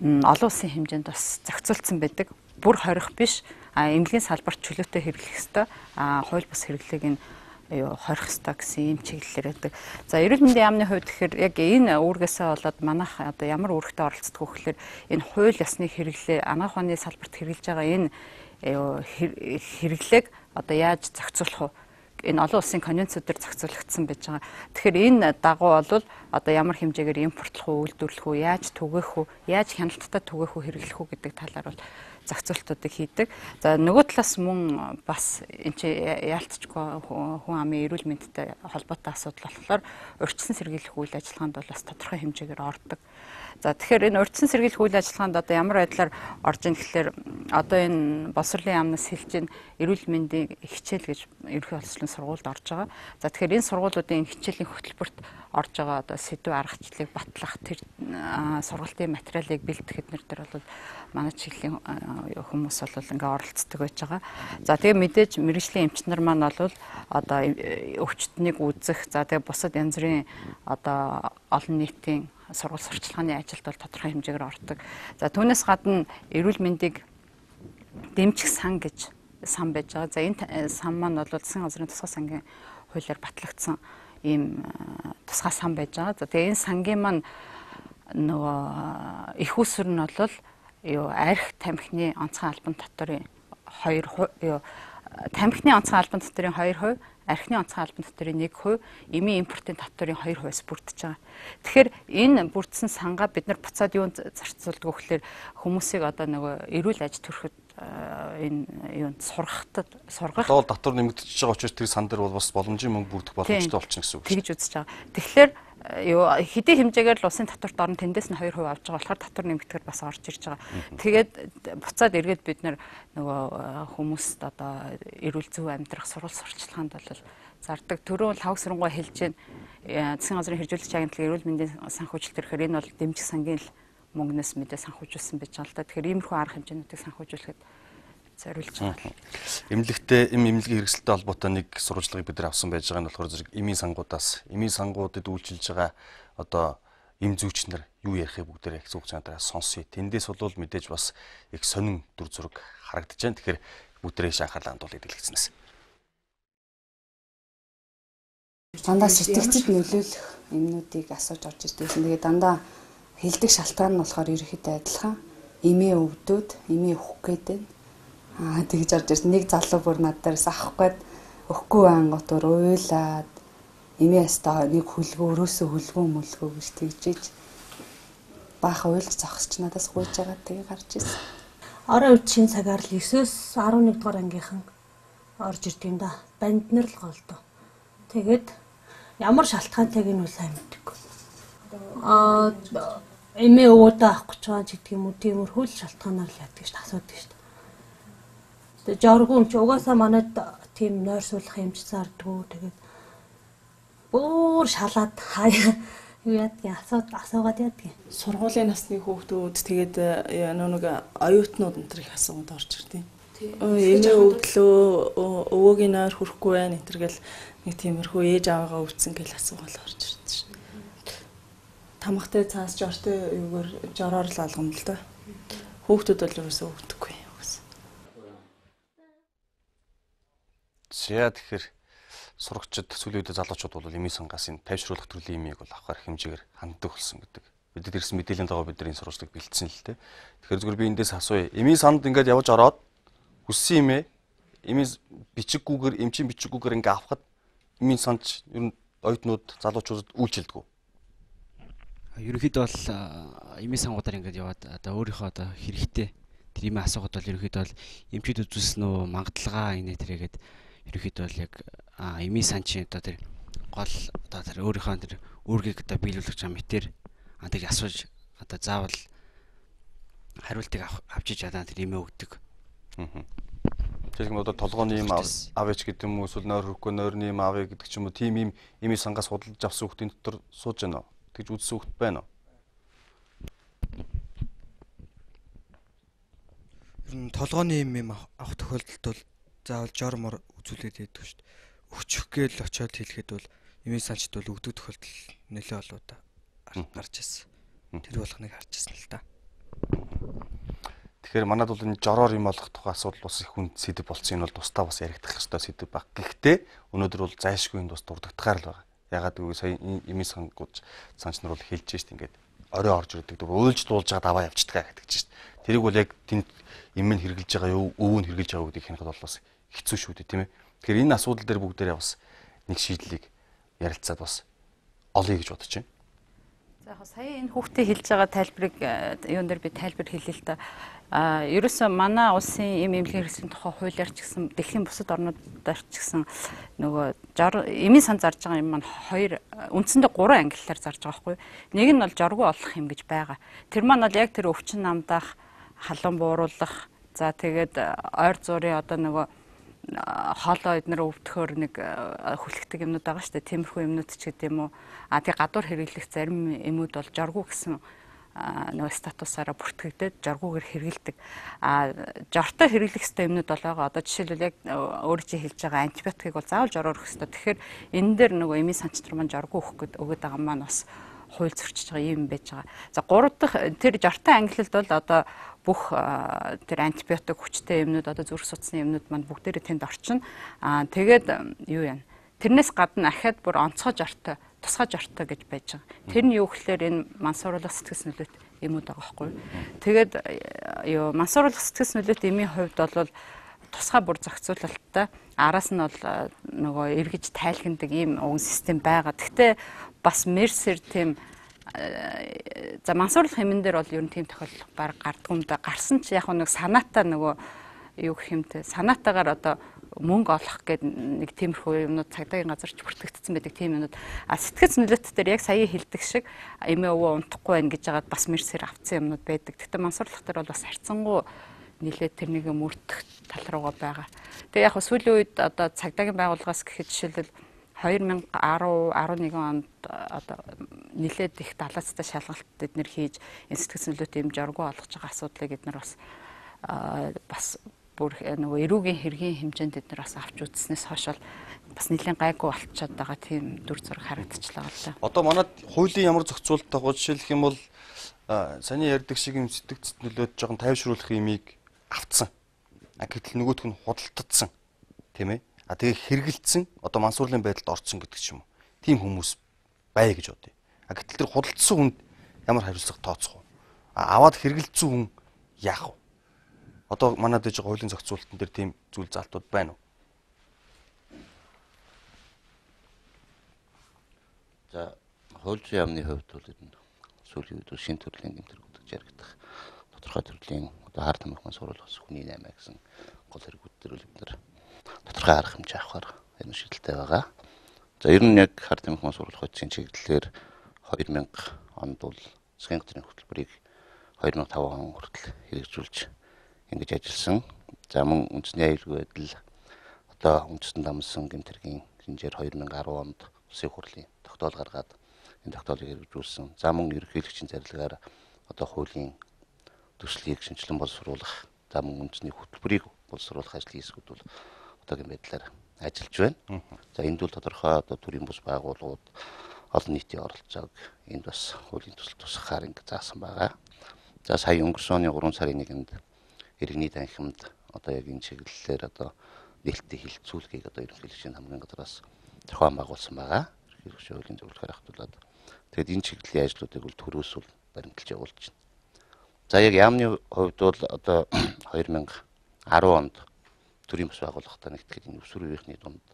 [SPEAKER 10] олон улсын хэмжээнд бас зохицуулсан байдаг. Бүр хорих биш эмнэлгийн салбарт чөлөөтэй хэрэглэх ёстой. Хууль бус хэрэглээг нь хорих ёстой гэсэн ийм чиглэлээр байдаг. За эрүүл мэндийн яамны хувьд тэгэхээр яг энэ үүргээсээ болоод манайх одоо ямар үүрэгтэй оролцдог вэ гэхээр энэ хууль ёсны хэрэглээ анагаах ухааны салбарт хэрэгжилж байгаа энэ хэрэглээг одоо яаж зохицуулах вэ? Энэ олон улсын конвенцүүдээр зохицуулагдсан байж байгаа. Тэгэхээр энэ дагуу бол одоо ямар хэмжээгээр импортлох уу, үйлдвэрлэх үү, яаж түгээх үү, яаж хяналттай түгээх үү, хэрэглэх үү гэдэг талаар бол зохицуултуудыг хийдэг. За нөгөө талаас мөн бас энэ чи яалтчгүй хүн амын эрүүл мэндтэй холбоотой асуудал болохоор урьдчилан сэргийлэх үйл ажиллагаанд бол бас тодорхой хэмжээгээр ордог. За тэгэхээр энэ урьдчилан сэргийлэх үйл ажиллагаанд одоо ямар байдлаар орж ийн гэхээр одоо энэ боловсролын яамнаас хэлж ийн эрүүл мэндийн хичээл гэж ерөнхий боловсролын сургуульд орж байгаа. За тэгэхээр энэ сургуулиудын хичээлийн хөтөлбөрт орж байгаа одоо сэдв аргачлалыг батлах тэр сургалтын материалыг бэлтгэх эднэр дээр бол манай чиглэлийн хүмүүс бол ингээ оролцдог байж байгаа. За тэгээ мэдээж мэргэжлийн эмчнэр маань бол одоо өвчтнийг үзэх за тэгээ бусад янз бүрийн одоо олон нийтийн сургууль сурчлагын ажилд бол тодорхой хэмжээгээр ордог. За түүнээс гадна эрүүл мэндийг дэмжих сан гэж сан байж байгаа. За энэ сан маань бол засгийн газрын тусгай сангийн хуулиар батлагдсан ийм тусгай сан байж байгаа. За тэгээ энэ сангийн маань нөгөө их усүр нь бол арх тамхины онцгой албан татварын 2 тамхины онцгой албан татврын 2%, архины онцгой албан татврын 1%, эмийн импортын татврын 2%-аас бүрдэж байгаа. Тэгэхээр энэ бүрдсэн сангаа бид нар буцаад юунд зарцуулдаг вэ гэхээр хүмүүсийг одоо нөгөө эрүүл аж төрөхөд энэ юунд сургах
[SPEAKER 1] доол татвар нэмэгдэж байгаа учраас тэр сан дээр бол бас боломжийн мөнгө бүрдэх боломжтой болчихно гэсэн үг шүү.
[SPEAKER 10] Тэгж үзэж байгаа. Тэгэхээр хэдийн хэмжээгээр л улсын татварт орно тэндээс нь 2% авч байгаа болохоор татвар нэмэгдэхээр бас орж ирж байгаа. Тэгээд буцаад эргээд бид нөгөө хүмүүст одоо эрүүл зөв амьдрах сурвалж сурчлаганд бол зардаг. Төрөө лавг сүрэнгуй хэлж байна. Засгийн газрын хэрэгжүүлэгч агентлаг эрүүл мэндийн санхүүжилт төрөөр энэ бол дэмжих сангийн л мөнгнөөс мэдээ санхүүжүүлсэн байж байгаа л да. Тэгэхээр иймэрхүү арга хэмжээнүүдийг санхүүжүүлэхэд зориулж байгаа.
[SPEAKER 1] Эмнэлэгтэй эмнэлгийн хэрэгсэлтэй холбоотой нэг сурвалжлагыг бид нар авсан байж байгаа нь болохоор зэрэг эмийн сангуудад үйлчилж байгаа одоо эм зүйчнэр юу ярихыг бүгдээрээ их зүг цаанаараа сонсъё. Тэндээс бол мэдээж бас их сонин дүр зураг харагдаж байна. Тэгэхээр бүгдээрээ анхаарлаа хандуулъя дэлгэцнээс.
[SPEAKER 11] Дандаа сэтгцэд нөлөөлөх юмнуудыг асууж орж ирдэгсэн. Тэгээд дандаа хэлдэг шалтгаан нь болохоор ерөөхдөө адилхан. Эмийн өвдөд, эмийн өгөх гэдэг. Тэгж орж ирсэн. Нэг залуу бүр надаас авах гээд өгөхгүй ангууд уйлаад эмээ ястаа нэг хүлгөө өрөөсөө хүлгөө гэж тэгжиж бааха уйлж зогсч надаас гуйж байгаа тэгээ гарч ирсэн.
[SPEAKER 12] Орой үед шинэ цагаар л 9-с 11 дугаар ангийнхан орж ирд юм да. Банднэр л голдоо. Тэгээд ямар шалтгаантайг нь үл сайн мэдгүй. Эмээ өвдөө авах гэж байгаа гэдэг юм уу тиймэрхүү л шалтгаанаар л яддаг шүү дээ асуудаг шүү дээ. Тэгээд жоргуу юм чи угаасаа манайд тийм нойр суулгах юмч зардггүй тэгээд бүр шалаад хаяа юу яадгийг асуугаад яадгийг.
[SPEAKER 13] Сургуулийн насны хүүхдүүд тэгээд нэг оюутнууд энэ их асууад орж ирдیں۔ Эмээ өвдлөө өвөөгийн нойр хүрэхгүй байна энэ гэл нэг тиймэрхүү ээж аваагаа өвдсөн гэл асуугаал орж ирдیں шүү. Тамхтай цаас жортой юугаар жороор л алгана л да. Хүүхдүүд бол ерөөсөө өвдөхгүй.
[SPEAKER 1] За тэгэхээр сурагчид сүүлийн үед залуучууд бол эмийн сангаас энэ тайвшруулах төрлийн эмийг бол авах хэмжээгээр ханддаг болсон гэдэг. Бид ирсэн мэдээллийн дагуу бид энэ сурвалжлыг бэлдсэн л дээ. Тэгэхээр зүгээр би эндээс асууя. Эмийн санд ингээд явж ороод хүссэн эмээ эмийн бичиггүйгээр эмчийн бичиггүйгээр ингээд авахад эмийн санд ер нь оюутнууд залуучуудад үйлчилдэг үү?
[SPEAKER 14] Ерөнхийдөө бол эмийн сангуудаар ингээд яваад одоо өөрийнхөө одоо хэрэгтэй тэр эмээ асуухад бол ерөнхийдөө бол эмчид үзүүлсэн үү мангатлагаа инээ тэргээд ерөнхийдөө бол яг эмийн санчийн одоо тэр гол одоо тэр өөрийнхөө тэр үүргийг одоо биелүүлэх юм мэтэр тэг асууж одоо заавал хариултыг авч иж чадаа тэр эмээ өгдөг.
[SPEAKER 1] Тэгэхээр одоо толгойн юм аваач гэдэг юм уу эсвэл нойр хөрөхгүй нойрны юм авъя гэдэг ч юм уу тийм юм эмийн сангаас худалдаж авсан хүүхдийн дотор сууж байна уу? Тэгж үзсэн хүүхд байна уу?
[SPEAKER 6] Ер нь толгойн юм авах тохиолдолд бол заавал жормор үзүүлээд яддаг шүү дээ. Өчөх гээл очиод хэлэхэд бол эмийн санчд бол өгдөг тохиолдол нэлээд олоо гарч ирсэн. Тэр болгоныг харж ирсэн л та.
[SPEAKER 1] Тэгэхээр манад бол энэ жороор юм олох тухай асуудал бас их хүнд сэдв болсон. Энэ бол тусдаа бас яригдах ёстой сэдв баг. Гэхдээ өнөөдөр бол зайлшгүй энэ бас дурддагтахаар л байгаа. Ягаад гэвэл сая эмийн сангууд санч нар бол хэлж шít ингээд орой орж ирдэг. Уйлж дуулж байгаа даваа явчихдаг гэдэг чинь. Тэрийг бол яг тэнд эмээ хэрглэж байгаа юу, өвөө нь хэрглэж байгаа гэдгийг хянахад бол бас хэцүү шүү дээ, тийм ээ. Тэгэхээр энэ асуудал дээр бүгдээрээ бас нэг шийдлийг ярилцаад бас олъё гэж бодож байна.
[SPEAKER 10] За яг сая энэ хүүхдээ хэлж байгаа тайлбарыг юун дээр би тайлбар хэлье л да. Ерөөсөө манай улсын эмнэлгийн хэрэгслийн тухай хуулиар ч гэсэн дэлхийн бусад орнуудаар ч гэсэн нөгөө эмийн сан зарж байгаа юм маань үндсэндээ 3 ангиллаар зарж байгаа байхгүй. Нэг нь бол жоргуу олох юм гэж байгаа. Тэр маань бол яг тэр өвчин намдаах, халуун бууруулах, за тэгээд ойр зуурын одоо нөгөө хоолоо эднэр өвдөхөөр нэг хүлэгдэг юмнууд байгаа шүү дээ. Тиймэрхүү юмнууд ч гэдэг юм уу. Тэгээ гадуур хэрэглэх зарим эмүүд бол жоргуу гэсэн нөгөө статусаараа бүртгэгдээд жоргуугаар хэрэгэлдэг. Жортой хэрэглэх ёстой юмнууд бол байгаа. Одоо жишээлбэл яг өөрөө чи хэлж байгаа антибиотикийг бол заавал жороор өгөх ёстой. Тэгэхээр энэ дээр нөгөө эмийн санчтар маань жоргуу өгöd байгаа маань бас хууль зөрчиж байгаа юм байж байгаа. За 3 дахь тэр жортой ангиллалд бол одоо бүх тэр антибиотик хүчтэй юмнууд одоо зүрх судасны юмнууд маань бүгдээрээ тэнд орчин. Тэгээд юу яана. Тэрнээс гадна ахаад бүр онцгой жортой, тусгай жортой гэж байж байгаа. Тэр нь юу гэхээр энэ мансууруулах сэтгэс нөлөөт юмуд байгаа байхгүй юу. Тэгээд юу мансууруулах сэтгэс нөлөөт эмийн хувьд бол тусгай бүр зохицуулалттай араас нь бол нөгөө эргэж тайлхнадаг ийм уган систем байгаа. Гэхдээ бас мерсэр тийм за мансууруулах хэмнэн дээр бол ер нь тийм тохиолдол баг гардгүй юм да. Гарсан ч яг нэг санаатаа нөгөө юу гэх юмтэй санаатаагаар одоо мөнгө олох гэдэг нэг тиймэрхүү юмнууд цагдаагийн газар ч бүртгэгдсэн байдаг тийм юмнууд. Сэтгэц нөлөөт дээр яг сая хэлдэг шиг эмээ өвөө унтахгүй байх гэж жагаад бас мерсэр авцсан юмнууд байдаг. Гэхдээ мансууруулах дээр бол бас харьцангуй нилээд тэрнийг мөрдөх тал руугаа байгаа. Тэгээ яг сүүлийн үед одоо цагдаагийн байгууллагаас гэхэд жишээлбэл 2010 11 онд одоо нилээд их далайцтай шалгалт эднэр хийж энэ сэтгэц нөлөөтэй юм жоргоо олгож байгаа асуудлыг эднэр бас бүр нөгөө эрүүгийн хэргийн хэмжээнд эднэр бас авч үзснээс хойш бас нэлийн гайгүй болчиход байгаа тийм дүр зураг харагдчихлаа л да.
[SPEAKER 1] Одоо манад хуулийн ямар зохицуулалттай гоо жишээлх юм бол саний ярьдаг шиг юм сэтгэц нөлөөд жоохон тайвшруулах юмыг авцсан. Гэтэл нөгөөх нь худалдагдсан. Тийм ээ. Тэгээ хэрэгэлдсэн одоо мансуурлын байдалд орцсон гэдэг ч юм уу. Тийм хүмүүс бай гэж бодъё. Гэтэл тэр худалдсан хүнд ямар хариуцлага тооцох вэ? Аваад хэрэгэлдсэн хүн яах вэ? Одоо манад ээж байгаа хуулийн зохицуулалтын дээр тийм зүйл залтууд байна уу?
[SPEAKER 15] За хуулийн яамны хувьд бол энэ сүүлийн үед шинэ төрлийн гэмтэргүүд гэж яригдах тодорхой төрлийн одоо хар тамхи мансууруулах хүний 8 гэсэн гол хэрэгүүд төр бид нар тодорхой арга хэмжээ авахар энэ шийдэлтэй байгаа. За ер нь яг хар тамхи мансууруулах үеийн чиглэлээр 2000 онд бол засгийн газрын хөтөлбөрийг 2005 он хүртэл хэрэгжүүлж ингэж ажилласан. За мөн үндэсний аюулгүй байдал одоо үндэстэн дамсан гэмтэргийн хэмжээр 2010 онд улсын хурлын тогтоол гаргаад энэ тогтоолыг хэрэгжүүлсэн. За мөн ерөнхийлөгчийн зарилгаар одоо хуулийн төслийг шинжилэн боловсруулах, за мөн үндэсний хөтөлбөрийг боловсруулах ажлын хэсгүүд бол одоогийн байдлаар ажиллаж байна. За энд бол тодорхой одоо төрийн бус байгууллагууд олон нийтийн оролцоог энд бас хуулийн төсөл тусахаар ингэ заасан байгаа. За сая өнгөрсөн оны 3 сарын 1-нд иргэний танхимд одоо яг энэ чиглэлээр одоо нээлттэй хилцүүлгийг одоо ерөнхийлөгчийн хамгийн газраас зохион байгуулсан байгаа. Ерөнхийлөгчийн хуулийн зөвлөхөөр хатуулаад тэгэд энэ чиглэлийн ажлуудыг бол төрөөс бол баримталж явуулж байна. За яг яамны хувьд бол одоо 2010 онд төрийн бас байгууллагатай нэгтгэхэд энэ өсвөр үеийнхний дунд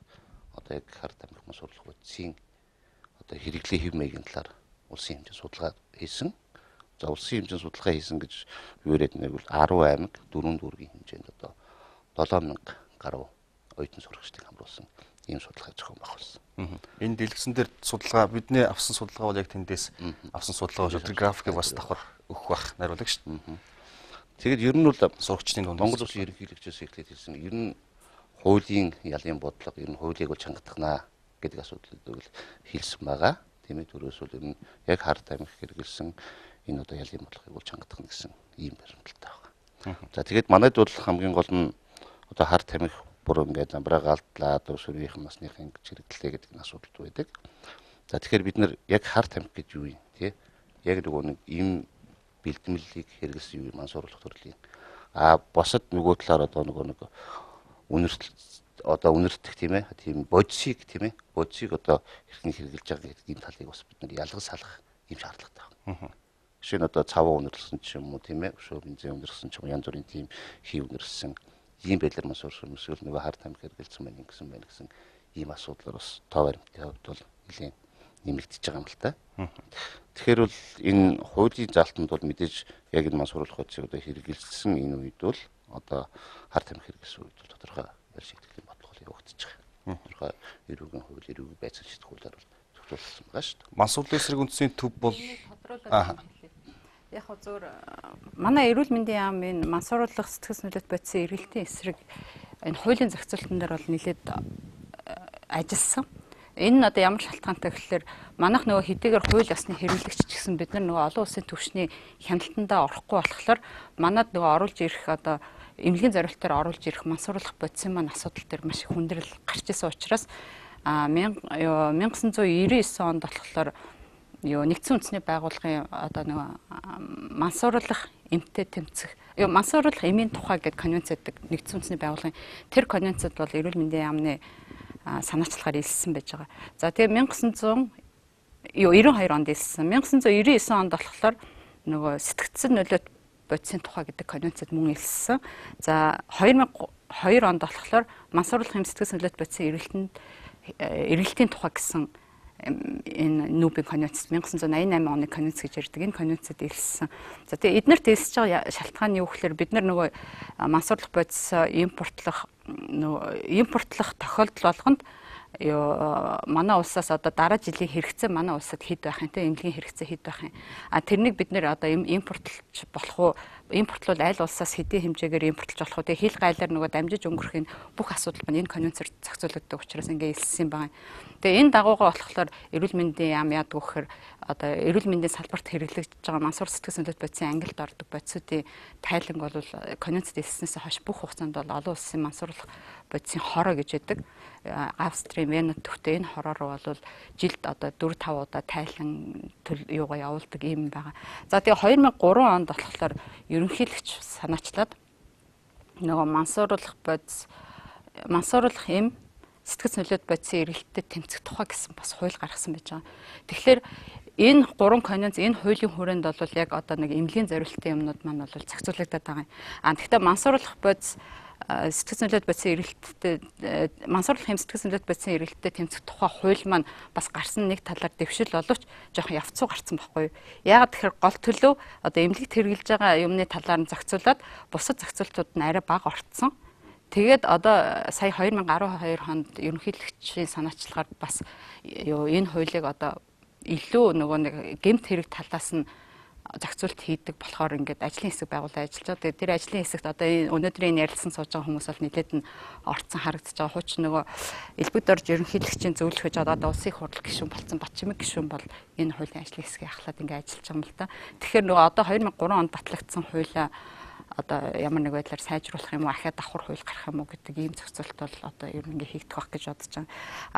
[SPEAKER 15] одоо яг хар тамхи мансууруулах үеийн одоо хэрэглээ хэв маягийн талаар улсын хэмжээнд судалгаа хийсэн. За улсын хэмжээнд судалгаа хийсэн гэж юурэд нэг бол 10 аймаг 4 дүүргийн хэмжээнд одоо 7000 гаруй оюутан сурагчдыг хамруулсан ийм судалгаа зохион байгуулсан.
[SPEAKER 1] Энэ дэлгэцэн дээр судалгаа бидний авсан судалгаа бол яг тэндээс авсан судалгаа бол тэр графикийг бас давхар өгөх бах найруулаг шүү дээ.
[SPEAKER 15] Тэгэд ер нь бол
[SPEAKER 1] сурагчдын дунд
[SPEAKER 15] Монгол Улсын ерөнхийлөгчөөс эхлээд хэлсэн ер нь хуулийн ялын бодлого ер нь хуулийг бол чангатгана гэдэг асуудлыг хэлсэн байгаа. Тийм ээ төрөөс бол ер нь яг хар тамхи хэрэгэлсэн энэ одоо ялын бодлогыг бол чангатгана гэсэн ийм баримталтай байгаа. За тэгээд манайд бол хамгийн гол нь одоо хар тамхи бүр ингээд замбраа галдлаа одоо сүргийнхэн насныхын хэрэглээ гэдэг нь асуудал байдаг. За тэгэхээр бид нар яг хар тамхи гэж юу юм тий? Яг нөгөө нэг ийм бэлтгэлийг хэрэглэсэн юм мансууруулах төрлийн. Босод нөгөө талаар одоо нөгөө нэг үнэртэх тийм ээ тийм бодисыг тийм ээ бодисыг одоо хэрхэн хэрэгжилж байгаа гэдэг ийм талыг бас бид нар ялгаж салах ийм шаардлагатай байна. Жишээ нь одоо цаваа үнэрлсэн ч юм уу тийм ээ өшөө бензин үнэрлсэн ч юм янз бүрийн тийм хий үнэрлсэн ийм байдлаар мансуурсан эсвэл нөгөө хар тамхи хэрэгэлсэн байна гэсэн ийм асуудлаар бас тоо баримтын хувьд бол нэлийн нэмэгдэж байгаа юм л та. Тэгэхээр бол энэ хуулийн залтанд бол мэдээж яг энэ мансууруулах үеийг одоо хэрэгжилсэн энэ үед бол одоо хар тамхи хэрэглэсэн үед бол тодорхой ял шийтгэлийн бодлого явагдаж байгаа. Тодорхой эрүүгийн хууль, эрүүгийн байцаал шийдэх хуулиар бол зөвшөөрлсөн байгаа шүү дээ.
[SPEAKER 1] Мансуурлын эсрэг үндсийн төв бол
[SPEAKER 10] яг зөвөр манай эрүүл мэндийн яам энэ мансууруулах сэтгэл нөлөөт бодисын эргэлтийн эсрэг энэ хуулийн зохицуулалтын дээр бол нэлээд ажилласан. Энэ нь одоо ямар шалтгаантай гэхээр манайх нөгөө хэдийгээр хууль ёсны хэрэглэгч ч гэсэн бид нар нөгөө олон улсын түвшний хяналтандаа орохгүй болохоор манад нөгөө оруулж ирэх одоо эмнэлгийн зорилтоор оруулж ирэх мансууруулах бодисын маань асуудал дээр маш их хүндрэл гарч ирсэн учраас 1999 онд болохоор нэгдсэн үндэсний байгууллагын одоо нөгөө мансууруулах эмтэй тэмцэх мансууруулах эмийн тухай гэдэг конвенц гэдэг нэгдсэн үндэсний байгууллагын тэр конвенцэд бол эрүүл мэндийн яамны санаачлагаар илссэн байж байгаа. За тэгээ 1992 онд илссэн. 1999 онд болохоор нөгөө сэтгцэн нөлөөт бодисын тухай гэдэг конвенцэд мөн илссэн. За 2002 2002 онд болохоор мансууруулах юм сэтгэл саналд бодсон эргэлтийн тухай гэсэн энэ Нүүбийн конвенц 1988 оны конвенц гэж ярьдаг. Энэ конвенцэд илссэн. За тэгээ эднэрт илсэж байгаа шалтгаан нь юу гэхээр бид нар нөгөө мансууруулах бодис импортлох тохиолдол болгонд манай улсаас одоо дараа жилийн хэрэгцээ манай улсад хэд байх юм те эмнэлгийн хэрэгцээ хэд байх юм. Тэрнийг бид нэр одоо импортлж болох уу? Импортлол аль улсаас хэдийн хэмжээгээр импортлж болох уу? Тэгээ хил гайлаар нөгөө дамжиж өнгөрөх энэ бүх асуудал маань энэ конвенцээр зохицуулагддаг учраас ингээ илссэн байгаа юм. Тэгээ энэ дагуугаа болохоор эрүүл мэндийн яам яадаг вэхээр одоо эрүүл мэндийн салбарт хэрэглэж байгаа мансуур сэтгэл саналт бодисын ангилд ордог бодисуудын тайланг бол конвенцэд илснээс хойш бүх хугацаанд бол олон улсын мансуурлах бодисын хороо гэж байдаг. Австрийн Вена төвтэй энэ хороо руу бол жилд одоо 4-5 удаа тайлан юугаа явуулдаг юм байгаа. За тэгээ 2003 онд болохоор ерөнхийлөгч санаачлаад нөгөө мансууруулах эм сэтгэл саналт бодисын эргэлттэй тэмцэх тухай гэсэн бас хууль гаргасан байж байгаа. Тэгэхээр энэ 3 конвенц энэ хуулийн хүрээнд бол яг одоо нэг эмнэлгийн зориултын юмнууд маань бол зохицуулагдаад байгаа юм. Тэгэхдээ мансууруулах бодис сэтгэл саналт бодисын эргэлттэй мансууруулах хэм сэтгэл саналт бодисын эргэлттэй тэмцэх тухай хууль маань бас гарсан нэг талаар дэвшил боловч жоохон явцуу гарсан байхгүй юу. Яагаад тэгэхээр гол төлөв одоо эмнэлэгт хэрэгжилж байгаа юмны талаар нь зохицуулаад бусад зохицуултууд нь арай бага орцсон. Тэгээд одоо сая 2012 хонд ерөнхийлөгчийн санаачлагаар бас энэ хуулийг одоо илүү нөгөө нэг гэмт хэрэг талаас нь зохицуулт хийдэг болохоор ингээд ажлын хэсэг байгуулаад ажиллаж байгаа. Тэгээд тэр ажлын хэсэгт одоо өнөөдрийн ярилцсан сууж байгаа хүмүүс бол нэлээд нь орцсон харагдаж байгаа. Хууч нөгөө элбэг дорж ерөнхийлөгчийн зөвлөхөж одоо улсын их хурл гишүүн болсон Батчимэг гишүүн бол энэ хуулийн ажлын хэсгийг ахлаад ингээд ажиллаж байгаа юм л да. Тэгэхээр нөгөө одоо 2003 онд батлагдсан хуулиа одоо ямар нэг байдлаар сайжруулах юм уу ахиад давхар хууль гарах юм уу гэдэг ийм зохицуулт бол одоо ер нь ингээ хийгдэх байх гэж бодож байна.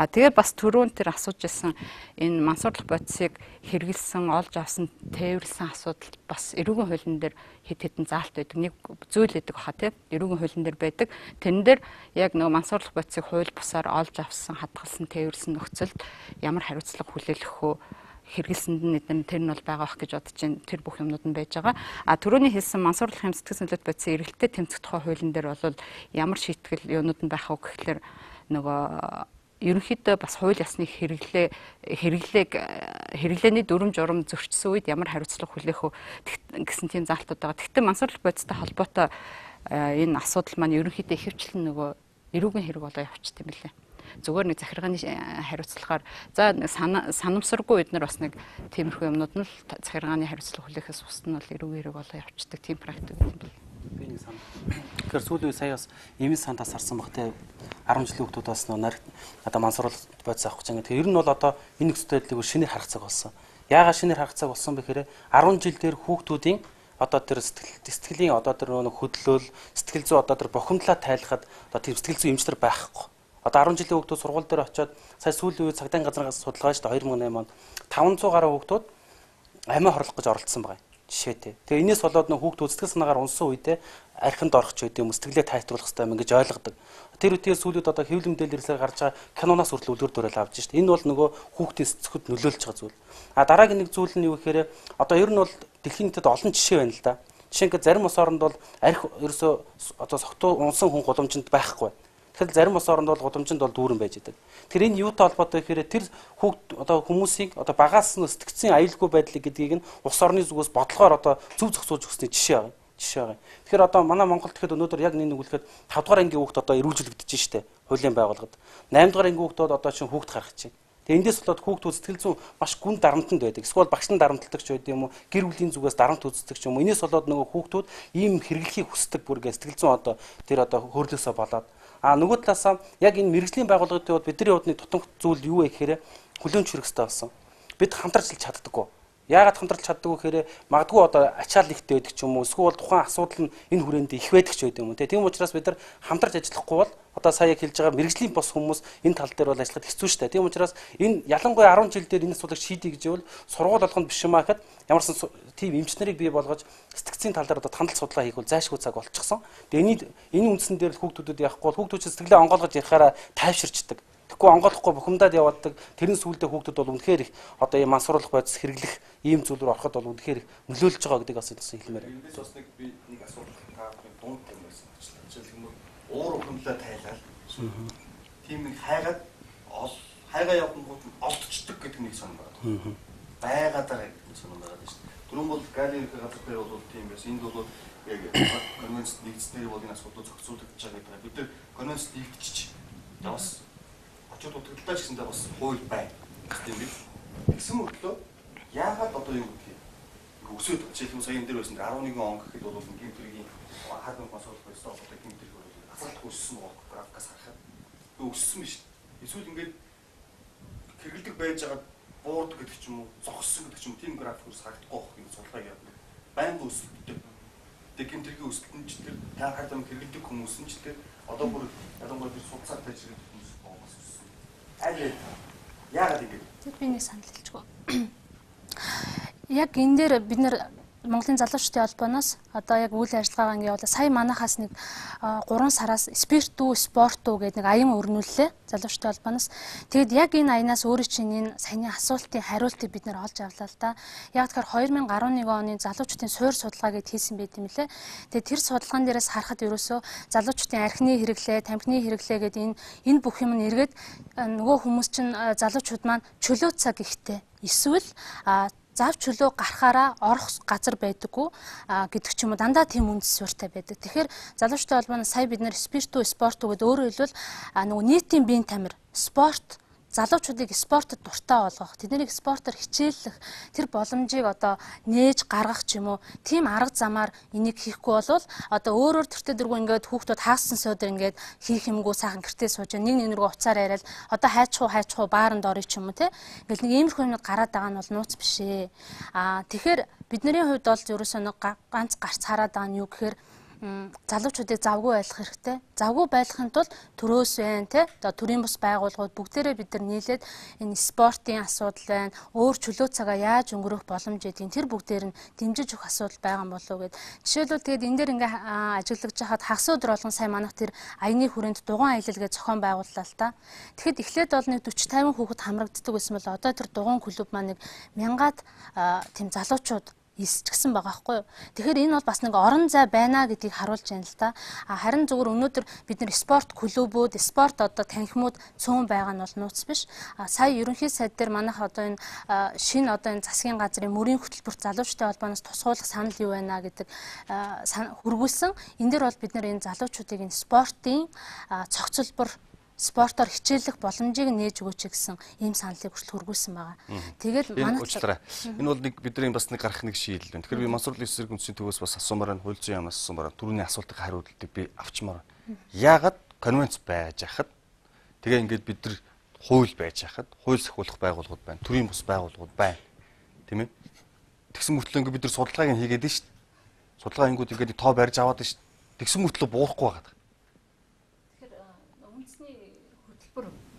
[SPEAKER 10] Тэгээд бас түрүүн тэр асууж ирсэн энэ мансуурлах бодисыг хэрэгэлсэн олж авсан тээвэрлсэн асуудал бас эрүүгийн хуулийн дээр хэд хэдэн заалт байдаг. Нэг зүйл байдаг баха тийм эрүүгийн хуулийн дээр байдаг. Тэрэн дээр яг нөгөө мансуурлах бодисыг хууль бусаар олж авсан хадгалсан тээвэрлсэн нөхцөлд ямар хариуцлага хүлээлгэх вэ? Хэрэгэлсэнд нь тэр нь бол байгаа бах гэж бодож байна. Тэр бүх юмнууд нь байж байгаа. Түрүүний хэлсэн мансуурлах хэм сэтгэл саналт бодисын эргэлттэй тэмцэх тухай хуулийн дээр бол ямар шийтгэл юунууд нь байх вэ гэхэлэр нөгөө ерөнхийдөө бас хууль ёсны хэрэглээний дүрм журам зөрчсөн үед ямар хариуцлага хүлээх вэ гэсэн тийм заалтууд байгаа. Гэхдээ мансуурлах бодистой холбоотой энэ асуудал маань ерөнхийдөө ихэвчлэн нөгөө эрүүгийн хэрэг болоо явчихт юм билээ. Зүгээр нэг захиргааны хариуцлагаар за санамсаргүй бид нар бас нэг тиймэрхүү юмнууд нь л захиргааны хариуцлага хүлээхээс ус нь бол эрүүгийн хэрэг болоо явчихдаг тийм практик юм байна.
[SPEAKER 9] Би нэг сан. Тэгэхээр сүүлийн үе саяас эмийн сандаас харсан баг те 10 жилийн хүмүүс бас одоо мансууруулалт бодис авах гэж байгаа. Тэгэхээр ер нь бол одоо энэ нөхцөлийг шинээр харах цаг болсон. Яагаад шинээр харах цаг болсон бэ гэхээр 10 жил дээр хүүхдүүдийн одоо тэр сэтгэлийн одоо тэр хөдлөл сэтгэл зүй одоо тэр бухимдлаа тайлахад одоо тийм сэтгэл зүй эмчтэр байхгүй. Одоо 10 жилийн хүүхдүүд сургууль дээр очиод сая сүүлийн үед цагдаагийн газраас судалгаа шүү дээ 2008 онд 500 гаруй хүүхдүүд амиа хорлох гэж оролцсон байгаа жишээтэй. Тэгээ энэс болоод нөх хүүхдүүд сэтгэл санаагаар унсан үедээ архинд орох ч гэдэг юм сэтгэлээ тайтруулах хэрэгтэй юм гэж ойлгодог. Тэр үеийн сүүлүүд одоо хэвлэл мэдээлэл хэрэгсээр гарч байгаа киноноос хүртэл үлгэр дуурайл авч шүү дээ. Энэ бол нөгөө хүүхдийн сэтгэхүйд нөлөөлж байгаа зүйл. Дараагийн нэг зүйл нь юу гэхээр одоо ер нь бол дэлхийн нийтэд олон жишээ байна л да. Жишээ нь зарим ус оронд бол арх ерөөсөө одоо согтуу унсан хүн гудамжинд байхгүй. Тэгэхээр зарим ус оронд бол гудамжинд бол дүүрэн байж идэг. Тэгэхээр энэ юутай холбоотой гэхээр тэр хүүхд одоо хүмүүсийг одоо багаас нь сэтгцийн аюулгүй байдлыг гэдгийг нь ус орны зүгээс бодлогоор одоо зөв зохицуулж өгсөний жишээ байгаа. Тэгэхээр одоо манай Монголд тэгэхэд өнөөдөр яг нэг үлэхэд 5 дугаар ангийн хүүхд одоо эрүүлжүүлэгдэж штэ хуулийн байгууллагад. 8 дугаар ангийн хүүхдүүд одоо чинь хүүхд гарах чинь. Тэгээ эндээс болоод хүүхдүүд сэтгэл зүйн маш гүн дарамтанд байдаг. Эсвэл багш нь дарамтлагч байдаг юм уу? Гэр бүлийн зүгээс дарамт үздэг ч юм уу? Энээс болоод нөгөө хүүхдүүд ийм хэрэглэхийг хүсдэг бүргээ сэтгэл зүйн одоо тэр одоо хөөрлөөсөө болоод нөгөө талаасаа яг энэ мэрэгжлийн байгууллагуудын хувьд бидний хувьд нэг тутамх зүйл юу вэ гэхээр хүлээмж хүрэх хэрэгтэй болсон. Бид хамтарч чаддаггүй. Яагаад хамтарч чаддаггүй гэхээр магадгүй одоо ачаал ихтэй байдаг ч юм уу эсвэл тухайн асуудал нь энэ хүрээнд их байдаг ч байдаг юм уу тийм учраас бид нар хамтарч ажиллахгүй бол одоо сая яг хэлж байгаа мэрэгжлийн бос хүмүүс энэ тал дээр бол ажиллахад хэцүү шүү дээ. Тийм учраас энэ ялангуяа 10 жил дээр энэ асуудлыг шийдье гэж бол сургууль болгонд биш юмаа гэхэд ямарсан тийм эмч нарыг бий болгож сэтгцийн тал дээр одоо тандал судалгаа хийх бол зайлшгүй цаг болчихсон. Тэгээ энэ үндсэн дээр л хүүхдүүдэд явахгүй бол хүүхдүүд сэтгэлээ онгойлгож ярихаараа тайвширчдаг. Тэгэхгүй онгойлгохгүй бухимдаад явааддаг. Тэрний сүүлдээ хүүхдүүд бол үнэхээр их одоо ийм мансууруулах бодис хэрэглэх ийм зүйл рүү ороход бол үнэхээр их нөлөөлж байгаа гэдэг бас хэлмээр байна. Эндээс бас нэг би нэг асуудал таахын дунд юм байсан. Жишээлбэл
[SPEAKER 1] уур ухамлаа тайлаад тийм нэг хайгаад хайгаа явгангууд нь олдчихдаг гэдэг нэг сонир байна. Байгаад байгаа гэдэг нэг сонир байгаа шүү дээ. Түрүүн бол галерейх газар дээр бол тийм байсан. Энд бол яг конвенцэд нэгдснээр бол энэ асуудлыг зохицуулагдаж байгаа гэдэг. Бид нар конвенцэд нэгдчихэж бас очоод утгагдaltaа ч гэсэндээ бас хууль байна. Тийм биз? Тэгсэн мөртлөө яагаад одоо юу гэдэг юм өсөд жишээлбэл сая энэ дээр байсан 11 он гэхэд бол ингийн төргийн хадны консул байсан одоо ингийн төрөг бол асуулт өссөн байгаа графикаас харахад өссөн биш. Эсвэл ингээд хэрэгэлдэг байж байгаа буурдаг гэдэг ч юм уу зогссон гэдэг ч юм тийм графикус харагдахгүй байх юм судалгаа яадаг. Байнга өсөлттэй. Тэгээ гинтэргийн өсөлтөнчдөр та хадам хэрэгэлдэг хүмүүс нь ч тэр одоо бүр ялангуяа би судалцаатай зэрэг хүмүүс боомос өссөн. Аль яагаад ингэж?
[SPEAKER 16] Тэд би нэг санал хэлчихв. Яг энэ дээр бид нэр Монголын залуучдын холбооноос одоо яг үйл ажиллагаагаа ингэ явуулаа. Сая манахаас нэг 3 сараас спиртүү, спортуу гэдэг нэг аян өрнүүллээ залуучдын холбооноос. Тэгэд яг энэ аянаас өөрөө чинь энэ саяны асуултын хариултыг бид нэр олж авлаа л да. Яг тэгэхээр 2011 оны залуучдын суур судалгаа гэд хийсэн байт юм лээ. Тэгээд тэр судалгаан дээрээс харахад ерөөсөө залуучдын архины хэрэглээ, тамхины хэрэглээ гэдэг энэ бүх юм нь эргээд нөгөө хүмүүс чинь залуучууд маань чөлөө цаг ихтэй. Эсвэл зав чөлөө гарахаараа орох газар байдаггүй гэдэг ч юм уу дандаа тийм үндэс суурьтай байдаг. Тэгэхээр залуучдын холбооноос сая бид нэр спиртүү спортуу гэдэг өөрөөр хэлбэл нөгөө нийтийн биеийн тамир спорт залуучуудыг спортод дуртай болгох, тэднийг спортоор хичээллэх тэр боломжийг одоо нээж гаргах ч юм уу тийм арга замаар энийг хийхгүй болвол одоо өөрөөр тэртээ дөрвөн ингээд хүүхдүүд хаасан сойдор ингээд хийх юмгүй сайхан гэртээ сууж нэг рүү уцаар яриад одоо хайчхуу бааранд орё ч юм уу те ингээд нэг иймэрхүү юмнууд гараад байгаа нь бол нууц биш ээ. Тэгэхээр бидний хувьд бол ерөөсөө нэг ганц гарц хараад байгаа нь юу гэхээр залуучуудыг завгүй байлгах хэрэгтэй. Завгүй байлгахын тулд төрөөс байна те. Одоо төрийн бус байгууллагууд бүгдээрээ бид нар нийлээд энэ спортын асуудал байна. Өөр чөлөө цагаа яаж өнгөрөх боломж гэдгийг тэр бүгдээр нь дэмжиж өгөх асуудал байгаа юм болов уу гэд. Жишээлбэл тэгээд энэ дээр ингээ ажиллаж хахад хагас өдөр болгон сая манайх тэр аяны хүрээнд дугуйн аялал гэж зохион байгууллаа л та. Тэгэхэд эхлээд бол нэг 40-50 хүүхэд хамрагддаг байсан бол одоо тэр дугуйн клуб маань нэг 1000-аад тийм залуучууд исчгсэн байгаа байхгүй юу. Тэгэхээр энэ бол бас нэг орон зай байна гэдгийг харуулж байна л да. Харин зөвхөн өнөөдөр бид нар спорт клубүүд, спорт одоо танхимууд цөөн байгаа нь бол нууц биш. Сая ерөнхий сайд дээр манайх одоо энэ шинэ одоо энэ засгийн газрын мөрийн хөтөлбөрт залуучдын холбооноос тусгуулах санал юу байна гэдэг хургуулсан. Энэ дээр бол бид нар энэ залуучуудыг энэ спортын цогцлбор спортоор хичээллэх боломжийг нээж өгөөч гэсэн ийм саналыг хүртэл хургуулсан байгаа. Тэгээд манайх
[SPEAKER 1] энэ бол нэг бидний бас нэг гарах нэг шийдэл байна. Тэгэхээр би Мансуурлын эсрэг үндэсний төвөөс бас асуумаар нь хууль зүйн яамнаас асуумаар түрүүний асуултыг хариултыг би авчмаар. Яагаад конвенц байж хахад тэгээ ингээд бид нар хууль байж хахад хууль сахиулах байгууллагууд байна. Төрийн бус байгууллагууд байна. Тийм ээ. Тэгсэн мөртлөө ингээд бид нар судалгааг нь хийгээд нь шүү дээ. Судалгаа хийгүүд ингээд тоо барьж аваад нь шүү дээ. Тэгсэн мөртлөө буурахгүй байгаа.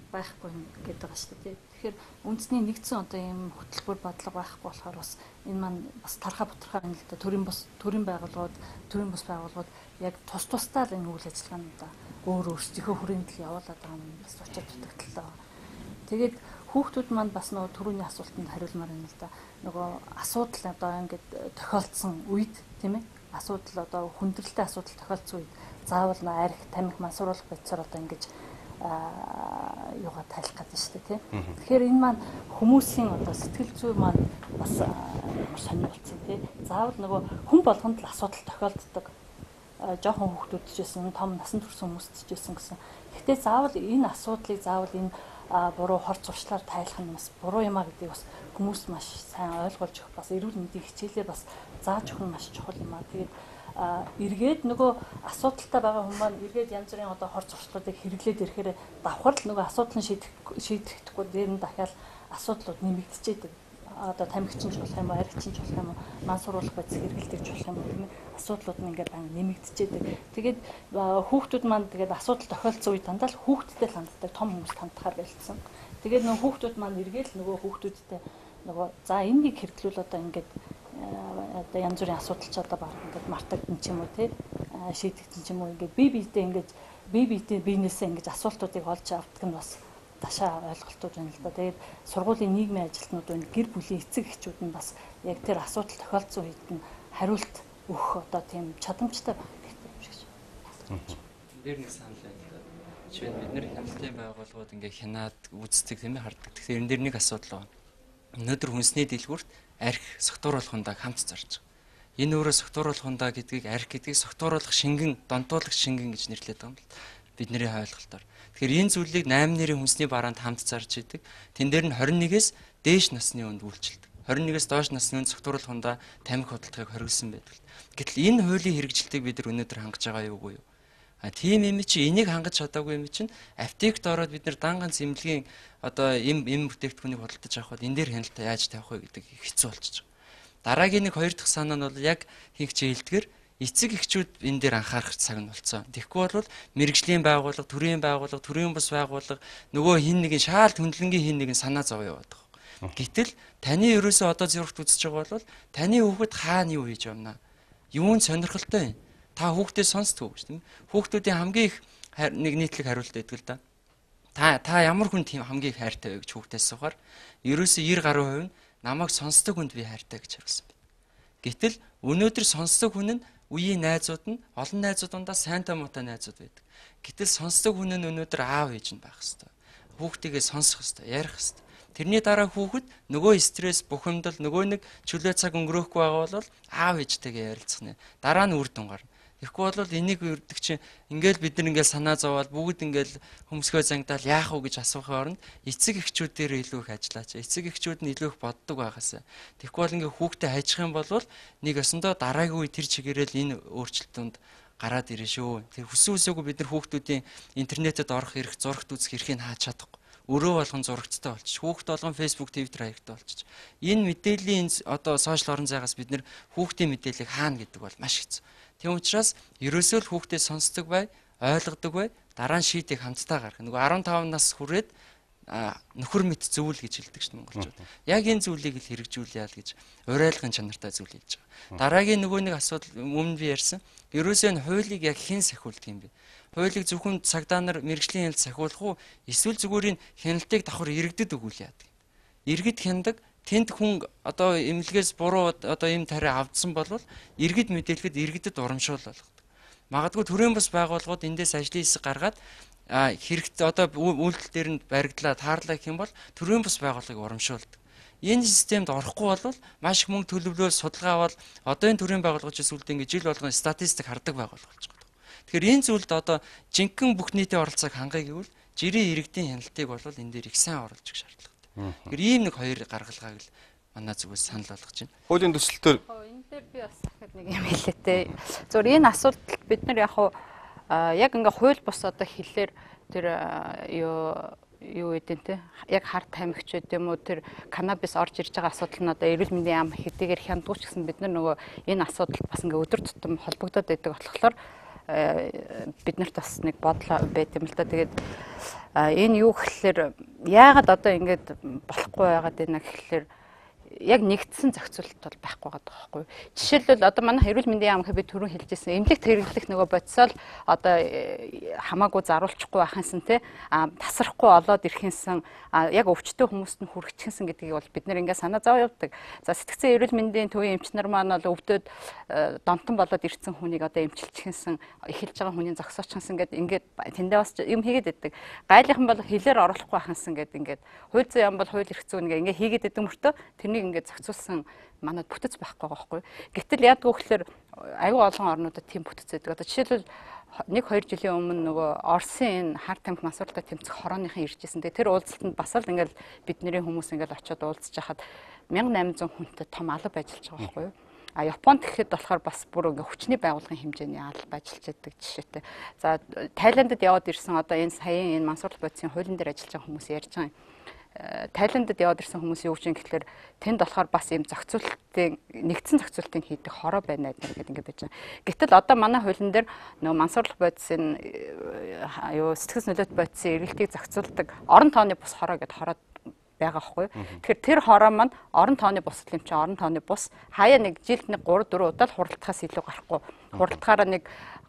[SPEAKER 16] Байхгүй гэдэг байгаа шүү дээ. Тэгэхээр үндэсний нэгдсэн одоо ийм хөтөлбөр бодлого байхгүй болохоор бас энэ маань бас тархаа бутархаа юм л да. Төрийн бус байгууллагууд яг тусдаа л энэ үйл ажиллагаануудаа өөрсдийнхөө хүрээндэл явуулаад байгаа юм бас учир дутагдaltaй байна. Тэгээд хүүхдүүд маань бас нөгөө түрүүний асуултанд хариулмаар байна л да. Нөгөө асуудал одоо ингээд тохиолдсон үед тийм ээ. Асуудал одоо хүндрэлтэй асуудал тохиолдсон үед заавал арх тамхи мансууруулах байцаар одоо ингэж юугаа тайлах гэдэг шүү дээ тийм. Тэгэхээр энэ маань хүмүүсийн одоо сэтгэл зүй маань бас ямар сонир болсон тийм. Заавал нөгөө хүн болгонд л асуудал тохиолддог. Жохон хүүхдүүд ч гэсэн том насан турш хүмүүст ч гэсэн гэсэн. Гэхдээ заавал энэ асуудлыг заавал энэ буруу хор зуршлаар тайлах нь бас буруу юм а гэдгийг бас хүмүүс маш сайн ойлгуулж өгөх бас эрүүл мэндийн хичээлээ бас зааж өгөх нь маш чухал юм а. Тэгээд эргээд нөгөө асуудалтай байгаа хүмүүс маань эргээд янз бүрийн одоо хор зуршлуудыг хэрэглээд ирэхээр давхар л нөгөө асуудал нь шийдэхгүй дээр нь дахиад асуудлууд нэмэгдчихэд одоо тамхичин ч болох юм уу, архичин ч болох юм уу, мансууруулах байдлыг хэрэгэлдэж болох юм уу тийм ээ асуудлууд нь ингээд банг нэмэгдчихэд. Тэгээд хүүхдүүд маань тэгээд асуудал тохиолдсон үед дандаа л хүүхдтэй ханддаг том хүмүүс хандхаар байлцсан. Тэгээд нөгөө хүүхдүүд маань эргээд нөгөө хүүхдүүдтэй нөгөө за энийг хэрэглүүл одоо ингээд одоо янз бүрийн асуудал ч одоо баг ингээд мартагдсан ч юм уу тий шийдэгдсэн ч юм уу ингээд бие биедээ биенээсээ ингээд асуултуудыг олж авдаг нь бас ташаа ойлголтууд байна л да. Тэгээд сургуулийн нийгмийн ажилтнууд байна, гэр бүлийн эцэг эхчүүд нь бас яг тэр асуудал тохиолдсон үед нь хариулт өгөх одоо тийм чадамжтай байх хэрэгтэй юм шиг байна.
[SPEAKER 8] дээр нэг санал байна. Жишээ нь бид нэр хяналтын байгууллагууд ингээ хянаад үздэг тийм ээ харддаг. Тэгэхээр энэ дэр нэг асуудал байна. Өнөөдөр хүнсний дэлгүүрт арх согтууруулах хундаг хамт зарж байгаа. Энэ өөрөө согтууруулах хундаг гэдгийг арх гэдгийг согтууруулах шингэн, донтуулагч шингэн гэж нэрлэдэг юм л бидний ойлголтоор. Тэгэхээр энэ зүйлийг 8 нэрийн хүнсний бараанд хамт зарж идэг. Тэн дээр нь 21-ээс дээш насны үнд үйлчилдэг. 21-ээс доош насны үнд согтууруулах хундаа тамхи худалдааг хориглосон байдаг. Гэтэл энэ хуулийн хэрэгжилтийг бид нар өнөөдөр хангаж байгаа юу? Тийм юм чи энийг хангаж чадаагүй юм чинь аптект ороод бид нар дан ганц эмнэлгийн одоо эм бүтээгдэхүүнийг худалдаж авахд энэ дээр хяналтаа яаж тавих вэ гэдэг хэцүү болчихж байгаа. Дараагийн нэг хоёр дахь санаа нь бол яг хийх чийлдгэр эцэг эхчүүд энэ дээр анхаарах цаг нь болцсон. Тэгэхгүй бол мэрэгжлийн байгууллага, төрийн байгууллага, төрийн бус байгууллага нөгөө хин нэгэн шаал хөндлөнгийн хин нэгэн санаа зов яваад байгаа. Гэтэл таны ерөөсөө одоо зургт үзэж байгаа бол таны хүүхэд хаана юу хийж байна? Юунд сонирхолтой юм? Та хүүхдээ сонсдгоо гэж тийм. Хүүхдүүдийн хамгийн их нэг нийтлэг хариулт өгдөг л да. Та ямар хүн тийм хамгийн их хайртай вэ гэж хүүхдээс сухаар ерөөсөө 90% нь намайг сонсдог хүнд би хайртай гэж хариулсан байна. Гэтэл өнөөдөр сонсдог хүн нь үеийн найзууд нь олон найзуудаа сайнтай муутай найзууд байдаг. Гэтэл сонсдог хүн нь өнөөдөр аав ээж нь байх хэвээр. Хүүхдийгээ сонсох хэвээр, ярих хэвээр. Тэрний дараа хүүхэд нөгөө стресс, бухимдал, нөгөө нэг чөлөө цаг өнгөрөөхгүй байгаа бол аав ээжтэйгээ ярилцах нэ. Дараа нь үр дүн гарна. Тэгэхгүй бол энийг үрдэг чинь ингээл бид нар ингээл санаа зовоод бүгд ингээл хөмсгөө зангидаал яах вэ гэж асуухын оронд эцэг эхчүүд дээр илүү их ажиллаач. Эцэг эхчүүд нь илүү их боддог байгаасаа. Тэгэхгүй бол ингээ хүүхдээ хайчих юм бол нэг өсөндөө дараагийн үе тэр чигээрэл энэ өөрчлөлтөнд гараад ирнэ шүү. Тэр хүссэн үсээгүй бид нар хүүхдүүдийн интернетэд орох эрх, зурагт үзэх эрхийг хааж чадахгүй. Өрөө болгон зурагттай болчих. Хүүхд болгон Facebook, Twitter хаягтай болчих. Энэ мэдээллийн одоо сошиал орон зайгаас бид нэр хүүхдийн мэдээллийг хаана гэдэг бол маш хэцүү. Тийм учраас ерөөсөө л хүүхдээ сонсдог бай, ойлгодог бай, дараа нь шийдийг хамтдаа гаргах. Нөгөө 15 нас хүрээд нөхөр мэд зөвл гэж хэлдэг шүү монголчууд. Яг энэ зүйлийг л хэрэгжүүлъя л гэж урайлгын чанартай зүйл хэлж байгаа. Дараагийн нөгөө нэг асуудал өмнө би ярьсан. Ерөөсөө нь хуулийг яг хэн сахиулдаг юм бэ? Хуулийг зөвхөн цагдаа нар мэрэгжлийн хяналт сахиулах уу? Эсвэл зүгээр энэ хяналтыг давхар иргэдэд өгүүл яадаг. Иргэд хяндаг тэнд хүн одоо эмнэлгээс буруу одоо юм тариа авдсан бол иргэд мэдээлэхэд иргэдэд урамшуул болгодог. Магадгүй төрийн бас байгууллагууд эндээс ажлын хэсэг гаргаад хэрэгтэй одоо үйлдэл дээр нь баригдлаа таарлаа гэх юм бол төрийн бас байгууллагыг урамшуулдаг. Энэ системд орохгүй бол маш их мөнгө төлөвлөөл судалгаа аваад одоо энэ төрийн байгууллагч сүлд ингэ жил болгон статистик хардаг байгууллага болж байгаа. Тэгэхээр энэ зүйлд одоо жинхэнэ бүх нийтийн оролцоог хангая гэвэл жирийн иргэдийн хяналтыг бол энэ дээр их сайн оруулж их шаардлагатай. Тэгэхээр ийм нэг хоёр гаргалгааг л манай зүгээс санал болгож байна. Хуулийн төсөлтөөр
[SPEAKER 10] энэ дээр би бас дахиад нэг юм хэлээ те. Зөв энэ асуудал бид нар яг ингээ хууль бус одоо хэлээр тэр юу гэдэг те яг хар тамхич гэдэг юм уу тэр канабис орж ирж байгаа асуудал нь одоо эрүүл мэндийн яам хэдийгээр хяндгууч гэсэн бид нар нөгөө энэ асуудал бас ингээ өдөр тутам холбогдоод байдаг болохоор бид нарт бас нэг бодлоо байт юм л да. Тэгээд энэ юу гэхэлэр яагаад одоо ингэж болохгүй байгаад байна гэхэлэр яг нэгдсэн зохицуулалт бол байхгүй байгаа байхгүй. Жишээлбэл одоо манай эрүүл мэндийн яам би түрүүн хэлжсэн эмнэлэгт хэрэглэх нөгөө бодисол одоо хамаагүй заруулчихгүй байхынсан те тасрахгүй олоод ирэхинсэн яг өвчтөе хүмүүст нь хүрчихсэн гэдгийг бол бид нэр ингээд санаа зов явдаг. За сэтгцэн эрүүл мэндийн төвийн эмч нар маань бол өвдөд донтон болоод ирсэн хүнийг одоо эмчилчихсэн эхэлж байгаа хүний зогсоочсон гэдэг ингээд тэндээ бас юм хийгээд байдаг. Гайлынхан бол хэлээр оруулахгүй байхынсан гэдэг ингээд хууль зүйн яам бол хууль эрх зүйн ингээд хийгээд байдаг мөртөө тэрнийг ингээд зохицуулсан манад бүтэц байхгүй байгаа байхгүй. Гэтэл яадгүй гэхээр аюу олон орнуудад тийм бүтэц байдаг. Одоо жишээлбэл 1-2 жилийн өмнө нөгөө Оросын энэ хар тамхи масуултаа тэмцэх хорооныхан иржсэн. Тэр уулзалтанд бас л ингээд бидний хүмүүс ингээд очиод уулзж хахад 1800 хүнтэй том алба ажиллаж байгаа байхгүй юу? Японд гэхэд болохоор бас бүр ингээ хүчний байгууллагын хэмжээний алба ажиллаж байдаг жишээтэй. За Тайландд яваад ирсэн одоо энэ саяын энэ мансуурлах бодисын хуулийн дээр ажиллаж байгаа хүмүүс ярьж байгаа юм. Тайландд яваад ирсэн хүмүүс юу гэж юм гэхэлэр тэнд болохоор бас ийм зохицуулалтын нэгдсэн зохицуулалтыг хийдэг хороо байна гэдэг ингээд байж байгаа. Гэтэл одоо манай хуулийн дээр нөгөө мансуурлах бодисын юу сэтгэл нөлөөт бодисын эргэлтийг зохицуулдаг орон тооны бус хороо гэдэг хороо байгаа байхгүй. Тэгэхээр тэр хороо маань орон тооны бусдал юм чи орон тооны бус хаяа нэг жилд нэг 3-4 удаа л хуралдахаас илүү гарахгүй. Хуралдахаараа нэг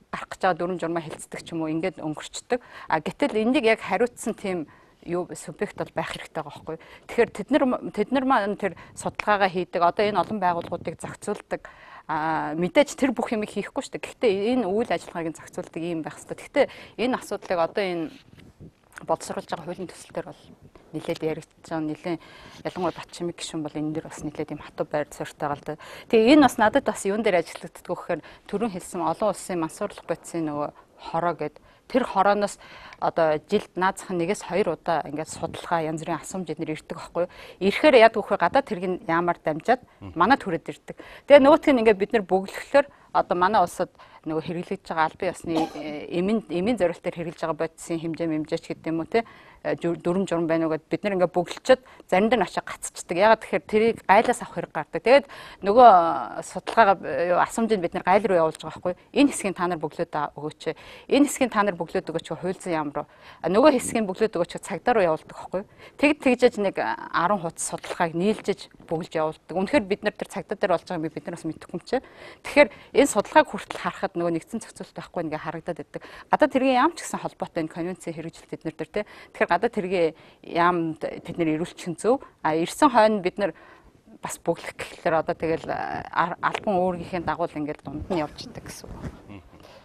[SPEAKER 10] гарах гэж байгаа 4 журмаа хилцдэг ч юм уу ингээд өнгөрчдөг. Гэтэл энийг яг хариуцсан тийм юу субъект бол байх хэрэгтэй байгаа байхгүй. Тэгэхээр тэд нар маань тэр судалгаагаа хийдэг. Одоо энэ олон байгууллагуудыг зохицуулдаг. Мэдээж тэр бүх юмыг хийхгүй шүү дээ. Гэхдээ энэ үйл ажиллагааг зохицуулдаг юм байх хэрэгтэй. Гэхдээ энэ асуудлыг одоо энэ боловсруулж байгаа хуулийн төсөл дээр бол нэлээд яригдж байгаа. Нэлээд ялангуяа Батчимэг гишүүн бол энэ дээр бас нэлээд юм хатуу байр суурьтай гал да. Тэгээ энэ бас надад бас юун дээр ажиллагддаг гэхээр түрүүн хэлсэн олон улсын мансуурлах бодисын нөгөө хороо гэд тэр хорооноос одоо жилд наазах нэгээс 2 удаа ингээд судалгаа янз бүрийн асуумж эднэр ирдэг байхгүй юу. Ирэхээр яадаг вөхөр гадаад тэргийн яамаар дамжаад манад хүрээд ирдэг. Тэгээ нөгөөх нь ингээд бид нар бөглөхлөөр одоо манай улсад нөгөө хэрэглэж байгаа албан ёсны эмийн зорилтоор хэрэглэж байгаа бодисын хэмжээч гэдэг юм уу те дүрм журм байна уу гэд бид нар ингээд бөглөчөд заримдаа нь очиж гацчихдаг. Ягаад тэгэхээр тэрийг гайлаас авах хэрэг гардаг. Тэгээд нөгөө судалгаагаа асуумжийг бид нар гайл руу явуулж байгаа байхгүй юу. Энэ хэсгийг та нар бөглөөд өгөөч. Энэ хэсгийг та нар бөглөөд өгөөч хуульзан яам руу. Нөгөө хэсгийг бөглөөд өгөөч цагдаа руу явуулдаг байхгүй юу. Тэгжээж нэг 10 хуудас судалгааг нийлжиж бөглөж явуулдаг. Үнэхээр бид нар тэр цагдаа дээр болж байгааг бид нар бас мэдэхгүй юм чи. Тэгэхээр энэ судалгааг хүртэл харахад нөгөө нэгдсэн зохицуулалт байхгүй ингээ харагдаад байдаг. Гадаад тэргийн яам ч гэсэн холбоотой энэ конвенцийн хэрэгжилт эднэр дээр те. Тэгэхээр гадаад тэргийн яамд тэд нэр ирүүлчих зөв. Ирсэн хойно бид нар бас бөглөх гэхлээр одоо тэгэл албан өөрийнхээ дагуул ингээд дунд нь явж идэг гэсэн үг.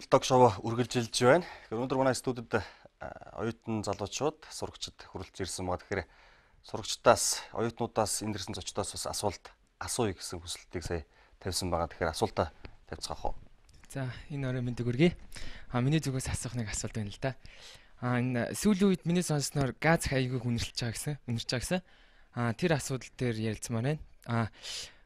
[SPEAKER 1] Ток шоу үргэлжилж байна. Өнөөдөр манай студид оюутан залуучууд сурагчид хүрэлцэн ирсэн байгаа. Тэгэхээр сурагчдаас, оюутнуудаас, энд ирсэн зочдоос бас асуулт асууя гэсэн хүсэлтийг сая тавьсан байгаа. Тэгэхээр асуултаа тавьцгаах уу?
[SPEAKER 17] За, энэ орой мэндийг хүргэе. Миний зүгээс асуух нэг асуулт байна л да. Энэ сүүлийн үед миний сонссноор газ хаягийг үнэрлэж байгаа гэсэн. Тэр асуудал дээр ярилцмаар байна.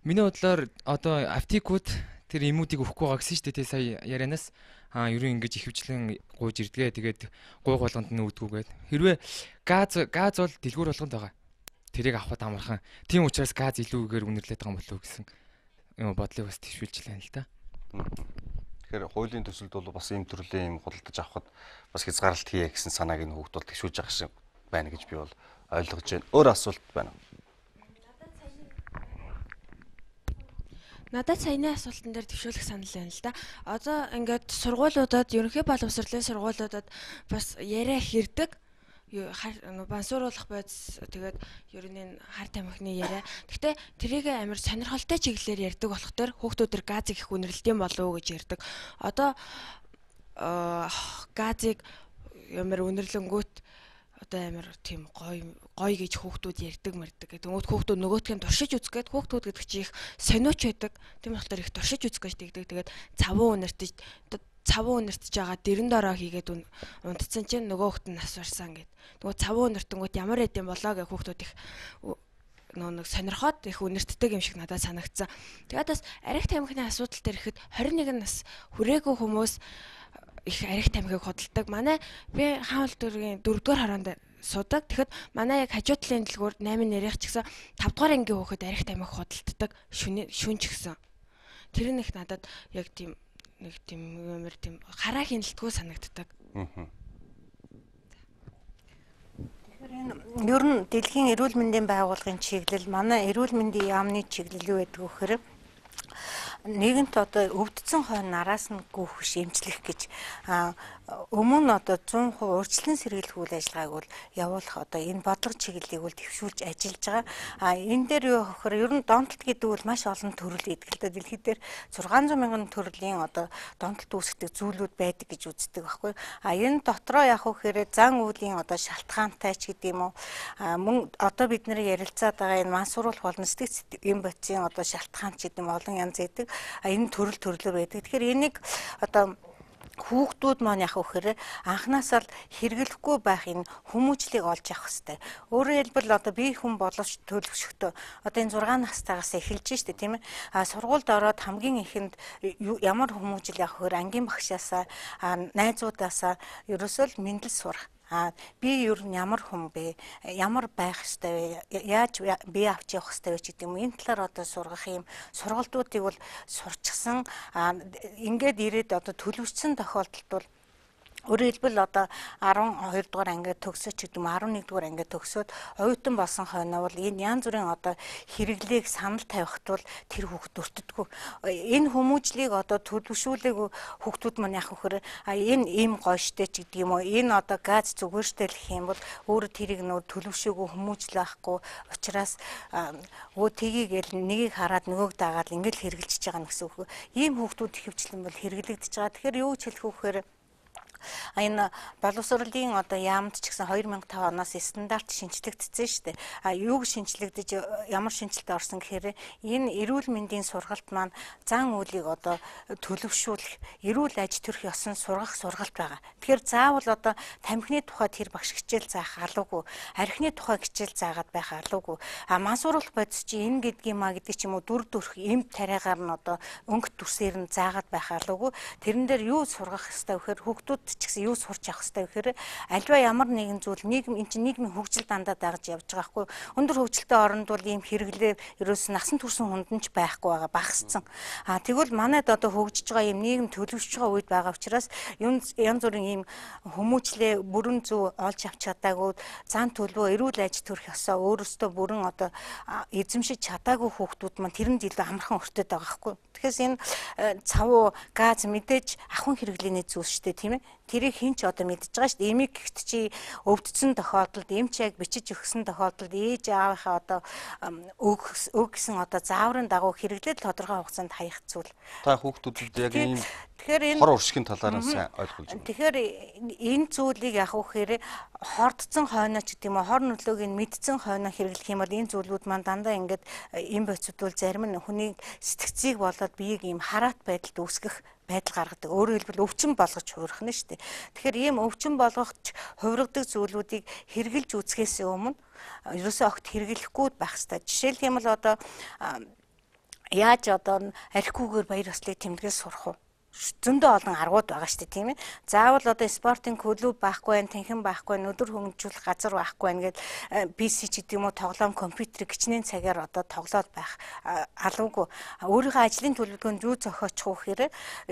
[SPEAKER 17] Миний бодлоор одоо аптекууд тэр эмүүдийг өгөхгүй байгаа гэсэн шүү дээ. Сая ярианаас ерөн ингэж ихэвчлэн гууж ирдгээ. Тэгээд гууг болгонд нь үүдгүүгээд. Хэрвээ газ бол дэлгүүр болгонд байгаа. Тэрийг авахд амархан. Тийм учраас газ илүүгээр үнэрлээд байгаа юм болов уу гэсэн бодлыг бас төвшүүлж байна л да.
[SPEAKER 1] Тэгэхээр хуулийн төсөлд бол бас ийм төрлийн юм худалдаж авахд бас хязгаарлалт хийе гэсэн санааг энэ хүүхд бол төвшүүлж байгаа шиг байна гэж би бол ойлгож байна. Өөр асуулт байна уу?
[SPEAKER 18] Надад саяны асуултан дээр төвшүүлэх санал байна л да. Одоо ингээд сургуулиудад, ерөнхий боловсролын сургуулиудад бас яриа хэрдэг. Бансууруулах бодис тэгээд ер нь хар тамхины яриа. Гэхдээ тэрийг амар сонирхолтой чиглэлээр ярьдаг болох төр хүүхдүүд газыг их үнэрлэдэм болов уу гэж ярьдаг. Одоо газыг ямар үнэрлэнгүүт одоо амар тийм гоё гэж хүүхдүүд ярьдаг мэрдэг. Тэнгүүд хүүхдүүд нөгөөтгөө туршиж үзэх гээд хүүхдүүд гэдэг чинь их сониуч байдаг. Тийм болохоор их туршиж үзэх гэж тэгдэг. Тэгээд цавуу үнэртэж байгаа дэрэн дороо хийгээд унтцсан чинь нөгөө хүүхд нь нас барсан гэд. Нөгөө цавуу үнэртэнгүүт ямар эдэм болоо гэх хүүхдүүд их нэг сонирхоод их үнэртдэг юм шиг надад санагдсан. Тэгээд бас арх тамхины асуудал дээр ихэд 21 нас хүрээгүй хүмүүс их арх тамхиг худалдаг. Манай би хаал дүүргийн 4-р хороонд судаг. Тэгэхэд манай яг хажуу талын дэлгүүр 8 нэрийнх ч гэсэн 5-р ангийн хүүхэд арх тамхиг худалддаг. Шүн ч гэсэн. Тэр нь их надад яг тийм нэг тийм амар тийм хараа хяналтгүй санагддаг.
[SPEAKER 19] Тэгэхээр энэ ер нь дэлхийн эрүүл мэндийн байгууллагын чиглэл, манай эрүүл мэндийн яамны чиглэл юу гэдэг вэ гэхээр нэгэнт одоо өвдсөн хойно нараас нь гүйх биш эмчлэх гэж өмнө нь одоо 100% урьдчилан сэргийлэх үйл ажиллагааг бол явуулах одоо энэ бодлого чиглэлийг бол төвшүүлж ажиллаж байгаа. Энэ дээр юу гэхээр ер нь донтолт гэдэг бол маш олон төрөл идэх л да. Дэлхийд дээр 600 мянган төрлийн одоо донтолт үүсгдэг зүйлүүд байдаг гэж үздэг байхгүй. Энэ дотроо яг хөөхөр зан үйлийн одоо шалтгаантай ч гэдэг юм уу. Мөн одоо бид нэр ярилцаад байгаа энэ мансууруулах болон сэтгэц эм бодисын одоо шалтгаан ч гэдэг юм олон янз байдаг. Энэ төрлөөр байдаг. Тэгэхээр энийг одоо хүүхдүүд маань яг өгөхөр анханасаа л хэрэглэхгүй байх энэ хүмүүжлийг олж авах хэрэгтэй. Өөрөөр хэлбэл одоо бие хүн боловч төлөвшөхдөө одоо энэ 6 настайгаас эхэлж штэ тийм ээ. Сургуульд ороод хамгийн ихэнд ямар хүмүүжил явах хөөр ангийн багшаасаа найзуудаасаа ерөөсөө л мэдлэл сурах. Би ер нь ямар хүн бэ? Ямар байх ёстой вэ? Яаж бие авч явах ёстой вэ гэдэг юм. Энэ талаар одоо сургах юм сургалтуудыг бол сурчсан. Ингээд ирээд одоо төлөвшсөн тохиолдолд бол Өөрөөр хэлбэл одоо 12 дугаар анги төгсөж ч гэдэг юм 11 дугаар анги төгсөөд оюутан болсон хойно бол энэ янз бүрийн одоо хэрэглээг санал тавихт бол тэр хүүхэд өртдөггүй. Энэ хүмүүжлийг одоо төлөвшүүлээгүй хүүхдүүд маань яах вөхөр энэ ийм гоё штэ ч гэдэг юм уу. Энэ одоо газ зүгээр штэ л гэх юм бол өөрөө тэрийг нөө төлөвшөөгүй хүмүүжл байхгүй учраас өө тгийгээл нэгийг хараад нөгөөг дагаад ингээл хэрэгжилж байгаа гэсэн үг. Ийм хүүхдүүд ихэвчлэн бол хэрэглэгдэж байгаа. Тэгэхээр юу ч хэлэх вөхөр энэ боловсролын одоо яамд ч гэсэн 2005 оноос стандарт шинжлэгдсэн шүү дээ. Юуг шинжлэгдэж ямар шинжилтэд орсон гэхээр энэ эрүүл мэндийн сургалт маань зан үйлийг одоо төлөвшүүлэх, эрүүл аж төрх ёсон сургах сургалт байгаа. Тэгэхээр заавал одоо тамхины тухай тэр багш хичээл заах алуугүй, архины тухай хичээл заагаад байх алуугүй. Мансууруулах бодис чи энэ гэдэг юм а гэдэг ч юм уу дүр төрх эм тариагаар нь одоо өнгө дүрсээр нь заагаад байх алуугүй. Тэрэн дээр юу сургах ёстой вэхээр хүүхдүүд ч гэсэн юу сурч явах хэрэгтэй гэхээр альва ямар нэгэн зүйл нийгэм эн чинь нийгмийн хөгжил дандаа дагаж явж байгаа хгүй өндөр хөгжилтэй оронд бол ийм хэрэглээ ерөөс насан турш хүндэнч байхгүй байгаа багассан. Тэгвэл манайд одоо хөгжиж байгаа ийм нийгэм төлөвшөж байгаа үед байгаа учраас янз бүрийн ийм хүмүүжлээ бүрэн зөв олж авч чадаагүй зан төлөвөө эрүүл аж төрх ёсоо өөрөөсөө бүрэн одоо эзэмшиж чадаагүй хүүхдүүд маань тэрэнд илүү амархан өртөд байгаа хгүй. Тэгэхээр энэ цав газ мэдээж ахын хэрэглээний зүйл шүү дээ тийм ээ. Тэрийг хэн ч одоо мэдж байгаа шүү дээ. Эмийг гихт чи өвдсөн тохиолдолд эмч яг бичиж өгсөн тохиолдолд ээж аавынхаа одоо өг гэсэн одоо зааврын дагуу хэрэглээд тодорхой хугацаанд хаях зүйл.
[SPEAKER 1] Та хүүхдүүдэд яг ийм хор уршигын талаар сайн ойлгуулж байна.
[SPEAKER 19] Тэгэхээр энэ зүйлийг яг үхээр хордсон хойноо ч гэдэг юм уу хор нөлөөг нь мэдсэн хойноо хэрэглэх юм бол энэ зүйлүүд маань дандаа ингээд эм бодисууд бол зарим нь хүний сэтгцийг болоод биеийг ийм хараат байдалд үүсгэх байдал гаргадаг. Өөрөөр хэлбэл өвчин болгож хувирах нь шүү дээ. Тэгэхээр ийм өвчин болгохч хувиргадаг зүйлүүдийг хэрглэж үзэхээс өмнө ерөөсөө огт хэрэглэхгүй байх хэрэгтэй. Жишээлх юм бол одоо яаж одоо архигүйгээр баяр ёслолыг тэмдгээс сурах уу? Зөндөө олон аргууд байгаа шүү дээ тийм ээ. Заавал одоо спортын клуб байхгүй байх, танхим байхгүй, өдөр хөнгөлүүлэх газар байхгүй байна гэд PC ч гэдэг юм уу тоглоом компьютерийг хичнээн цагаар одоо тоглоод байх алуугүй. Өөрийнхөө ажлын төлөвлөгөөнд юу зохиочих вэ гэхээр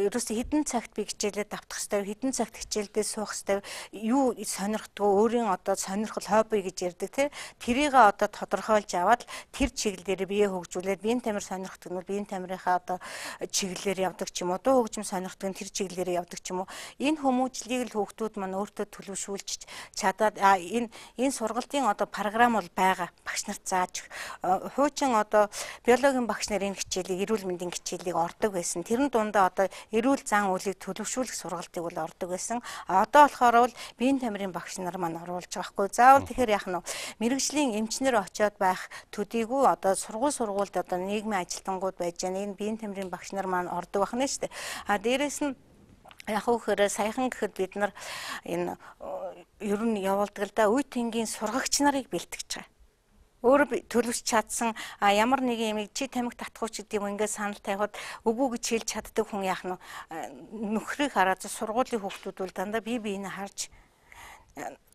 [SPEAKER 19] ерөөсөө хідэн цагт би хичээлээ давтах хэрэгтэй, хідэн цагт хичээлдээ суух хэрэгтэй, юу сонирхдгоо өөрийн одоо сонирхол хобби гэж ярьдаг тийм. Тэрийг одоо тодорхойлж аваад тэр чиглэлээр бие хөгжүүлээд биеийн тамир сонирхдаг нь биеийн тамирынхаа одоо чиглэлээр явдаг ч юм уу дуу хөгжим сонирхдаг тэр чиглэлээр явдаг ч юм уу энэ хүмүүжлийг л хүүхдүүд маань өөртөө төлөвшүүлж чадаад энэ сургалтын одоо програм бол байгаа багш нарт зааж хуучин одоо биологийн багш нарын хичээлийг эрүүл мэндийн хичээлийг ордог байсан тэрэн дундаа одоо эрүүл зан үйлийг төлөвшүүлэх сургалтыг бол ордог байсан одоо болохоор бол биеийн тамирын багш нар маань оруулж байгаа хгүй заавал тэгэхээр яах нь мэрэгжлийн эмчнэр очиод байх төдийгүй одоо сургуульд одоо нийгмийн ажилтнууд байж байгаа энэ биеийн тамирын багш нар маань ордог байх нь шүү дээ. Дээрээс нь яг үхээр саяхан гэхэд бид нар энэ ер нь явуулдаг л да үе тэнгийн сургагч нарыг бэлтгэж байгаа. Өөрөө төлөвч чадсан ямар нэгэн юмыг чи тамхи татгууч гэдэг юм ингээд санал тавихад үгүй гэж хэлж чаддаг хүн яах нь нөхрийг хараад сургуулийн хүүхдүүд бол дандаа бие биенээ харж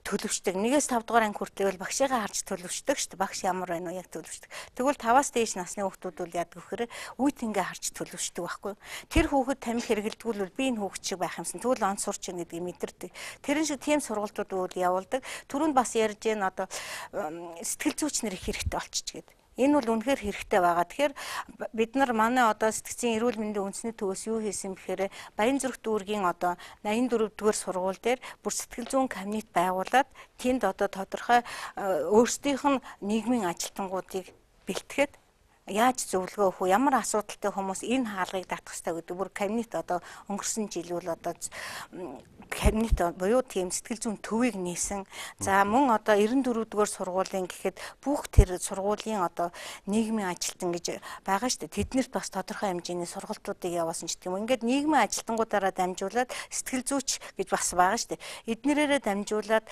[SPEAKER 19] төлөвчдөг. 1-5 дугаар анги хүртэл багшигаа харж төлөвчдөг шүү дээ. Багш ямар байна уу яг төлөвчдөг. Тэгвэл 5-аас дээш насны хүүхдүүд бол яадаг вэхээр үйт ингээ харж төлөвчдөг байхгүй. Тэр хүүхэд тамхи хэрэглэдэггүй бол би энэ хүүхэд шиг байх юмсан. Тэгвэл он сурч ийн гэдгийг мэдэрдэг. Тэрэн шиг тийм сургалтууд бол явуулдаг. Түрүүнд бас ярьж гэн одоо сэтгэл зүйч нар их хэрэгтэй болчих гээд. Энэ бол үнэхээр хэрэгтэй байгаа. Тэгэхээр бид нар манай одоо сэтгцийн эрүүл мэндийн үндэсний төвөөс юу хийсэн бэхээр Баянзүрх дүүргийн одоо 84-р сургууль дээр бүр сэтгэл зүйн кабинет байгуулад тэнд одоо тодорхой өөрсдийнх нь нийгмийн ажилтнуудыг бэлтгэхэд яаж зөвлөгөө өгөх вэ? Ямар асуудалтай хүмүүс энэ хаалгыг татах хэрэгтэй гэдэг бүр кабинет одоо өнгөрсөн жил бол одоо кабинет буюу тийм сэтгэл зүйн төвийг нээсэн. За мөн одоо 94-р сургуулийн гэхэд бүх тэр сургуулийн одоо нийгмийн ажилтан гэж байгаа шүү дээ. Тэднэрт бас тодорхой хэмжээний сургалтуудыг явуулсан ч гэх юм. Ингээд нийгмийн ажилтангуудаараа дамжуулаад сэтгэл зүйч гэж бас байгаа шүү дээ. Эднэрээрээ дамжуулаад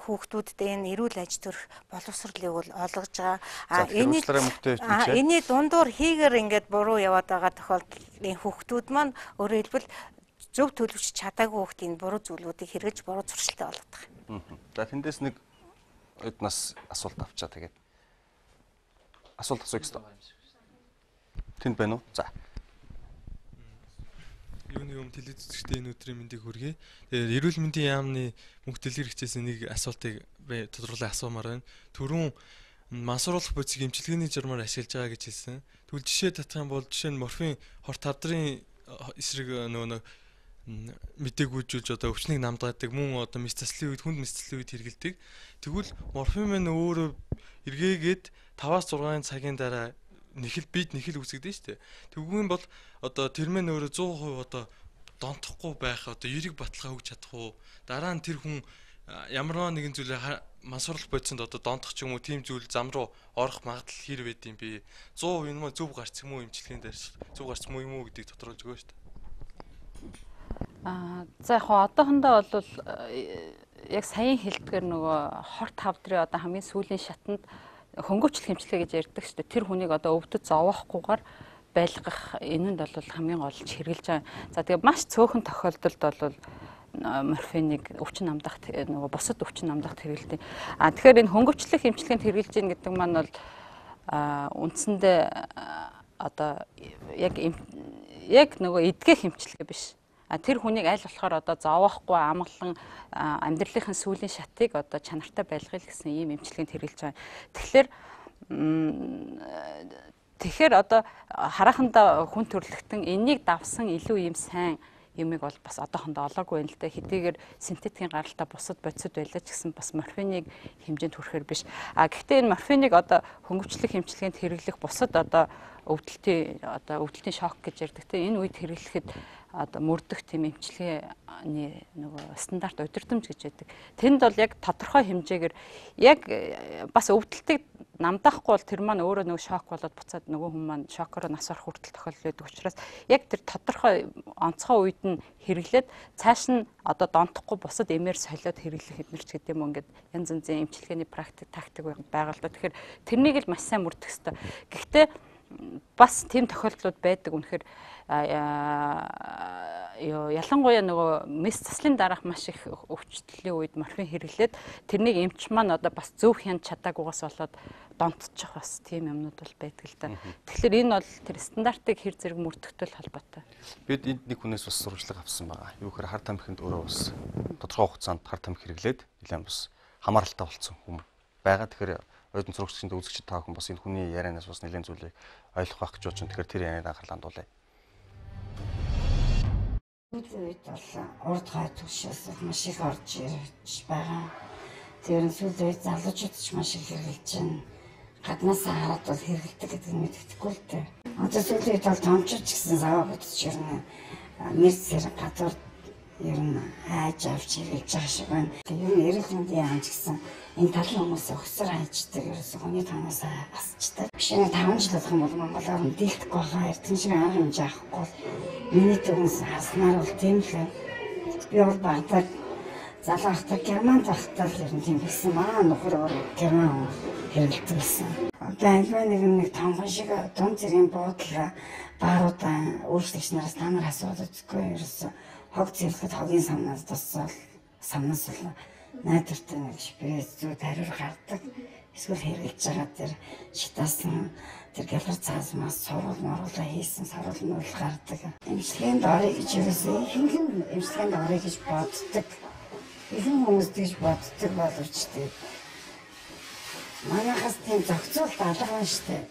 [SPEAKER 19] хүүхдүүддээ энэ эрүүл аж төрх боловсролыг бол олгож байгаа. Энийг дундуур хийгээр ингээд буруу яваад байгаа тохиолдлын хүүхдүүд маань өөрөөр хэлбэл зөв төлөвч чадаагүй хүүхдийн буруу зүйлүүдийг хэрэгж буруу зуршилтай болгодог.
[SPEAKER 1] За тэндээс нэг эднээс асуулт авчаа тэгээд. Асуулт асуух ёстой. Тэнд байна уу? За.
[SPEAKER 17] Юуны түүний өмнө телевиз үзэгчдээ энэ өдрийн мэндийг хүргэе. Тэгээд эрүүл мэндийн яамны мөнх дэлгэрэгчээс нэг асуултыг тодруулан асуумаар байна. Түрүүн мансууруулах бодисыг эмчилгээний журмаар ашиглаж байгаа гэж хэлсэн. Тэгвэл жишээ татах юм бол жишээ нь морфин хорт тавдрын эсрэг нөгөө мэдээгүйжүүлж одоо өвчнийг намдаадаг мөн одоо мэс цэцлийн үед хүнд мэс цэцлийн үед хэрэгэлдэг. Тэгвэл морфин мэн өөрөө эргээгээд 5-6 цагийн дараа нэхэл үүсгдэг шүү дээ. Тэгвэл бол одоо тэр мэн өөрөө 100% одоо донтохгүй байх одоо эрэг баталгаа өгч чадах уу? Дараа нь тэр хүн ямар нэгэн зүйлээ мансууруулах бодисонд одоо донтох ч юм уу тийм зүйл зам руу орох магадлал хэр байд юм бэ? 100% юм уу зөв гарч юм уу эмчилгээний дээр зөв гарч юм уу гэдгийг тодруулж өгөө шүү дээ.
[SPEAKER 10] За яг одоохондоо бол яг саяын хэлдгээр нөгөө хорт тавдрын одоо хамгийн сүүлийн шатанд хөнгөвчлөх хэмжлэг гэж ярьдаг шүү дээ. Тэр хүнийг одоо өвдөд зовоохгүйгээр байлгах энэ нь бол хамгийн гол хэрэгжилж байгаа. За тэгээ маш цөөхөн тохиолдолд бол морфиныг өвчин намдах нөгөө бусад өвчин намдах хэрэгэлдэг. Тэгэхээр энэ хөнгөвчлөх хэмжлэгэнд хэрэгжилж ийн гэдэг маань бол үндсэндээ одоо яг нөгөө эдгэх хэмжлэг биш. Тэр хүнийг аль болохоор одоо зовоохгүй амгалан амьдралынхын сүүлийн шатыг одоо чанартай байлгах гэсэн ийм эмчилгээнд хэрэгжилж байгаа. Тэгэхээр одоо харахандаа хүн төрөлхтөн энийг давсан илүү ийм сайн юмыг бол бас одоохондоо олоогүй байна л да. Хэдийгээр синтетикийн гаралтай бусад бодисод байлаа ч гэсэн бас морфиныг хэмжээнд хүрэхээр биш. Гэхдээ энэ морфиныг одоо хөнгөвчлөх хэмжлэгэнд хэрэглэх бусад одоо өвдөлтийн шок гэж ярьдаг. Энэ үед хэрэглэхэд одоо мөрдөх тийм эмчилгээний нөгөө стандарт удирдамж гэж байдаг. Тэнд бол яг тодорхой хэмжээгээр яг бас өвдөлтийг намдаахгүй бол тэр маань өөрөө нөгөө шок болоод буцаад нөгөө хүн маань шокороо нас орох хүртэл тохиолдол байдаг учраас яг тэр тодорхой онцгой үед нь хэрэглээд цааш нь одоо донтохгүй бусад эмээр солиод хэрэглэх хэдмэрч гэдэг юм ингээд янз янзын эмчилгээний тактик байгаа л да. Тэгэхээр тэрнийг л маш сайн мөрдөх хэрэгтэй. Гэхдээ бас тийм тохиолдлууд байдаг. Үнэхээр ялангуяа нөгөө мэс заслын дараах маш их өвчлөлийн үед морфин хэрэглээд тэрнийг эмч маань одоо бас зөв хянд чадаагүйгаас болоод донтчих бас тийм юмнууд бол байдаг л да. Тэгэхээр энэ бол тэр стандартыг хэр зэрэг мөрдөхтэй холбоотой.
[SPEAKER 1] Бид энд нэг хүнээс бас сурвалжлага авсан байгаа. Юу гэхээр хар тамхинд өөрөө бас тодорхой хугацаанд хар тамхи хэрэглээд нэлээд бас хамааралтай болсон хүн байгаа. Тэгэхээр ойдын сурагчдын үзэгчид та бүхэн бас энэ хүний ярианаас бас нэлээд зүйлийг ойлгох байх гэж бодсон. Тэгэхээр тэр ярианд анхаарлаа хандуулъя.
[SPEAKER 20] Үед бол урд хай төвшөөс маш их орж ирж байгаа. Тэр нь сүүлийн үед залуучууд ч маш их хэрэгжилж байна. Гаднаас хараад бол хэрэгэлдэг гэдэг нь мэддэхгүй л дээ. Одоо сүүлийн үед бол томчууд ч гэсэн саваа бодож ирнэ. Мерцээр гадуур ер нь хайж авч хэрэгжилж байгаа шиг байна. Ер нь эрүүл мэндийн яамч гэсэн энэ талын хүмүүсээ хөсөр хайчдаг ерөөсөө хүний танаас асчдаг. Жишээ нь 5 жил болох юм бол Монголоор нь дийлдэхгүй байгаа. Эрдэнэ шиг арга хэмжээ авахгүй. Миний төгөөс харснаар бол тийм л би бол багтаа залуу ахтаа германд ахтаа л ер нь тийм байсан. Манай нөхөр герман хэрэгэлдэг байсан. Одоо альва нэг томхон шиг дунд зэргийн буудлаа бааруудаа өөрчлөгч нараас та нар асуудаг үзгүй ерөөсөө хог зэрлэхэд хогийн самнаас тусвал самнаас бол найдвартай нэг шприц зүүд хариур гардаг. Эсвэл хэрэгжилж байгаа тэр шитаасан тэр гэлэр цаас мас сурвалмруулаа хийсэн саруулнуул гардаг. Эмчилгээнд орё гэж ерөөсөө ихэнх эмчилгээнд орё гэж боддог. Ихэнх хүмүүс тэгж боддог боловч тийм манайхаас тийм зохицуулт алга шүү дээ.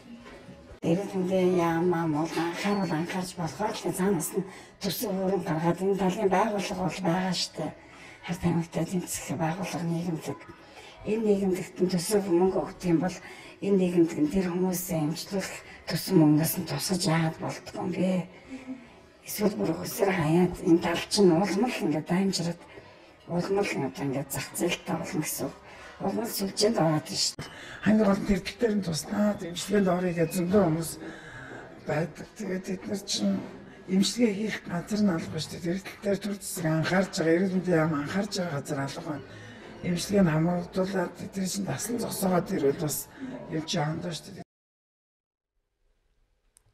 [SPEAKER 20] Эрүүл мэндийн яамаа мол анхаарч болохоор л цаанаас нь төсөв өрн гаргаад энэ талын байгууллага бол байгаа шүү дээ. Хар тамхитай тэмцэх байгууллага нийгэмлэг. Энэ нийгэмлэгт төсөв мөнгө өгөх юм бол энэ нийгэмлэг тэр хүмүүсээ эмчлүүлэх төсөв мөнгөөс нь тусгаж яагаад болдгоо юм бэ? Эсвэл бүр өсөр хаяад энэ тал чинь улмал ингээд даймжраад улмал ингээд зах зээлтэй болно гэсэн. Улмал сүлжээнд ороод шүү дээ.
[SPEAKER 21] Хангар бол тэр дээр нь туснаа эмчилгээнд орё гэж зөндөө хүмүүс байдаг. Тэгээд бид нар чинь эмчилгээ хийх газар нь алга шүү дээ. Тэр дээр төр зэсэг анхаарч байгаа, эрүүл мэндийн яам анхаарч байгаа газар алга байна. Эмчилгээ нь хамгаалуулаад тэр чинь дасан зогсоогоод ирвэл бас юм чи хандаа шүү дээ.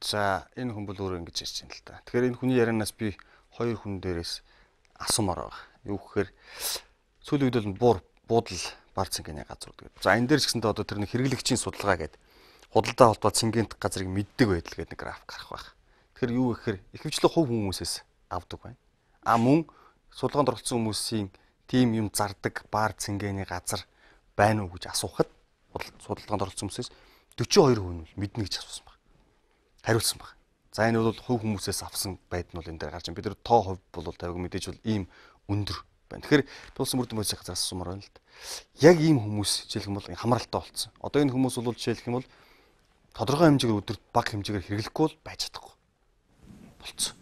[SPEAKER 1] За энэ хүн бол өөрөө ингэж ярьж байна л да. Тэгэхээр энэ хүний ярианаас би хоёр хүн дээрээс асуумаар байгаа. Юу гэхээр сүүлийн үед бол буудал бар цэнгэний газар гэдэг. За энэ дээр ч гэсэндээ одоо тэр нэг хэрэглэгчийн судалгаа гэдэг худалдаа холбоо цэнгэнт газрыг мэддэг байдал гэдэг нэг график гарах байх. Тэгэхээр юу гэхээр ихэвчлэн хувь хүмүүсээс авдаг байна. Мөн сулгаанд оролцсон хүмүүсийн тийм юм зардаг баар цэнгэний газар байна уу гэж асуухад судалгаанд оролцсон хүмүүсээс 42% нь мэднэ гэж асуусан баг. Хариулсан баг. За энэ бол хувь хүмүүсээс авсан байд нь бол энэ дээр гарч байна. Бид нар тоо хувь бол тавиг мэдээж бол ийм өндөр байна. Тэгэхээр Улсын мөрдөн бодисын газраас асуумаар байна л да. Яг ийм хүмүүс жишээлх юм бол хамралтай болцсон. Одоо энэ хүмүүс бол жишээлх юм бол тодорхой хэмжээгээр өдөрт бага хэмжээгээр хэрэглэхгүй бол байж чадахгүй болцсон.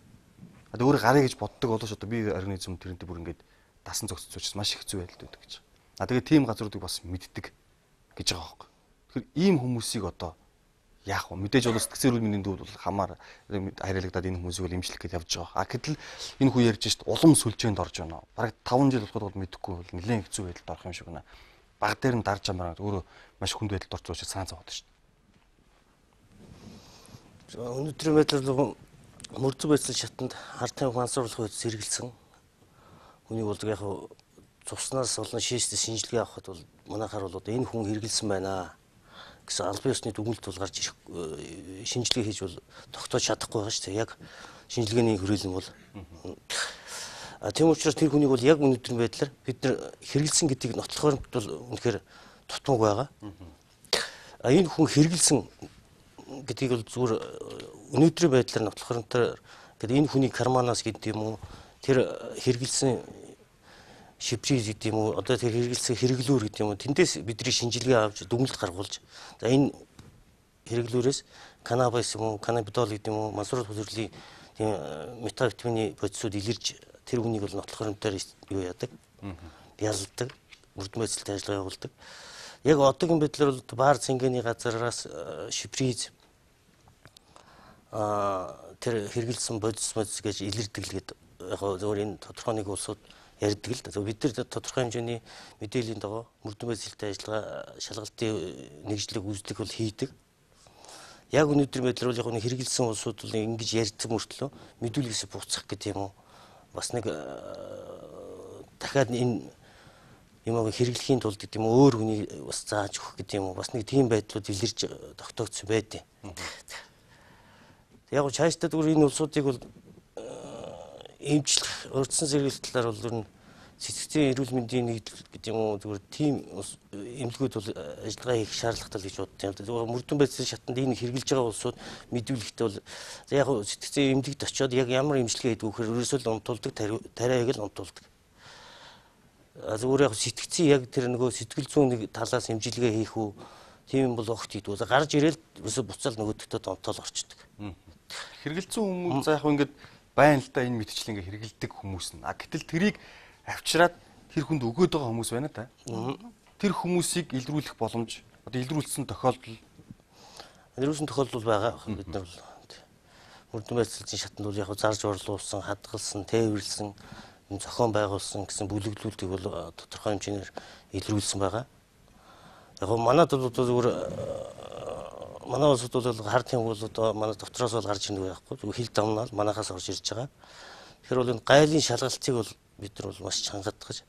[SPEAKER 1] Одоо өөр гарыг гэж боддог болооч одоо би организм тэрнтэй бүр ингээд дасан зогсцооч маш их зүй байдал байдаг гэж. Тэгээд тийм газруудыг бас мэддэг гэж байгаа байхгүй. Тэгэхээр ийм хүмүүсийг одоо яах вэ? Мэдээж бол сэтгцэн эрүүл мэндийн төвд бол хамаар хариалагдаад энэ хүмүүсийг бол эмчлэх гэж явж байгаа. Гэтэл энэ хүү ярьж шít улам сүлжээнд орж байна. Бараг 5 жил болоход бол мэдэхгүй бол нэлээд хэцүү байдалд орох юм шиг байна. Баг дээр нь дарж амраад өөрөө маш хүнд байдалд орж байгаа учраас санаа зовоод шít.
[SPEAKER 3] Өнөөдрийн байдлаар мөрдөн байцлын шатанд харт тамхи мансууруулах үед сэргэлсэн. Үнийг бол яг цуснаас болон шийстэй шинжилгээ авахд бол манайхаар бол энэ хүн хэрэгэлсэн байна гэсэн албан ёсны дүгнэлт бол гарч ирэх шинжилгээ хийж бол тогтоож чадахгүй байгаа шүү дээ. Яг шинжилгээний хүрээлэн бол тийм учраас тэр хүнийг бол яг өнөөдрийн байдлаар бид нар хэрэгэлсэн гэдгийг нотлохоор бол үнэхээр дутмаг байгаа. Энэ хүн хэрэгэлсэн гэдгийг бол зүгээр өнөөдрийн байдлаар нотлохоор гэдэг энэ хүний карманаас гэдэг юм уу тэр хэрэгэлсэн шиприй гэдэг юм уу одоо тэр хэрэгэлсэн хэрэглүүр гэдэг юм уу тэндээс бидний шинжилгээ авч дүгнэлт гаргуулж за энэ хэрэглүүрээс канабис юм уу канабидол гэдэг юм уу мансууруулах хүсрэлийн тийм метал витамины бодисууд илэрж тэр хүнийг бол нотлох хөрөмтөөр юу яадаг ялдаг мөрдөн байцлалтай ажиллагаа явуулдаг яг одоогийн байдлаар бол баар цэнгэний газараас шиприз тэр хэрэгэлсэн бодис гэж илэрдэг л гэдэг яг зөвөр энэ тодорхой нэг улсууд ярьдаг л да. Бид нар тодорхой хэмжээний мэдээллийн дагуу мөрдөн байцлалтай ажиллагаа шалгалтын нэгжлэг үзлэг бол хийдэг. Яг өнөөдрийн байдлаар яг нэг хэрэгэлсэн улсууд бол ингэж ярьдаг мөртлөө мэдүүлгээс буцах гэдэг юм уу. Бас нэг дахиад энэ юмыг хэрэглэхийн тулд гэдэг юм өөр хүний бас зааж өгөх гэдэг юм уу. Бас нэг тийм байдлууд илэрж тогтоогдсон байдیں۔ Яг цаашдаа зүгээр энэ улсуудыг бол эмчлэх урдсан зэрэглэл талаар бол сэтгцийн эрүүл мэндийн нэгдэл гэдэг юм уу зүгээр тийм эмнэлгүүд бол ажиллагаа хийх шаардлагатай л гэж боддог. Зүгээр мөрдөн байцлын шатанд энэ хэрэгжилж байгаа улсууд мэдүүлэхдээ бол яг сэтгцийн эмнэлэгт очиод яг ямар эмчилгээ хийдэг вөхөр ерөөсөө л унтуулдаг тариаг л унтуулдаг. Зүгээр яг сэтгцийн яг тэр нөгөө сэтгэл зүйн талаас эмчилгээ хийх үү тийм юм бол огт хийдэг. Гарч ирээл ерөөсөө буцаал нөгөөдөгтөө донтоол орчдөг.
[SPEAKER 1] Хэрэгэлцэн хүмүүс за яг ингэж байна л да энэ мэдчлэн ингээ хэрэгэлдэг хүмүүс нь. Гэтэл тэрийг авчираад тэр хүнд өгөөд байгаа хүмүүс байна та. Тэр хүмүүсийг илрүүлэх боломж одоо илрүүлсэн тохиолдол байгаа. Бид нар бол мөрдөн байцлын шатанд бол яг зарж орлуулсан, хадгалсан, тээвэрлсэн, зохион байгуулсан гэсэн бүлэглүүлтийг бол тодорхой хэмжээгээр илрүүлсэн байгаа. Яг манайд бол зүгээр манай улсад бол харт юм бол одоо манай дотроос бол гарч ирнэ байхгүй. Зүгээр хил давнаал манахаас орж ирж байгаа. Тэгэхээр бол энэ гайлын шалгалтыг бол бид нар бол маш чангадгаж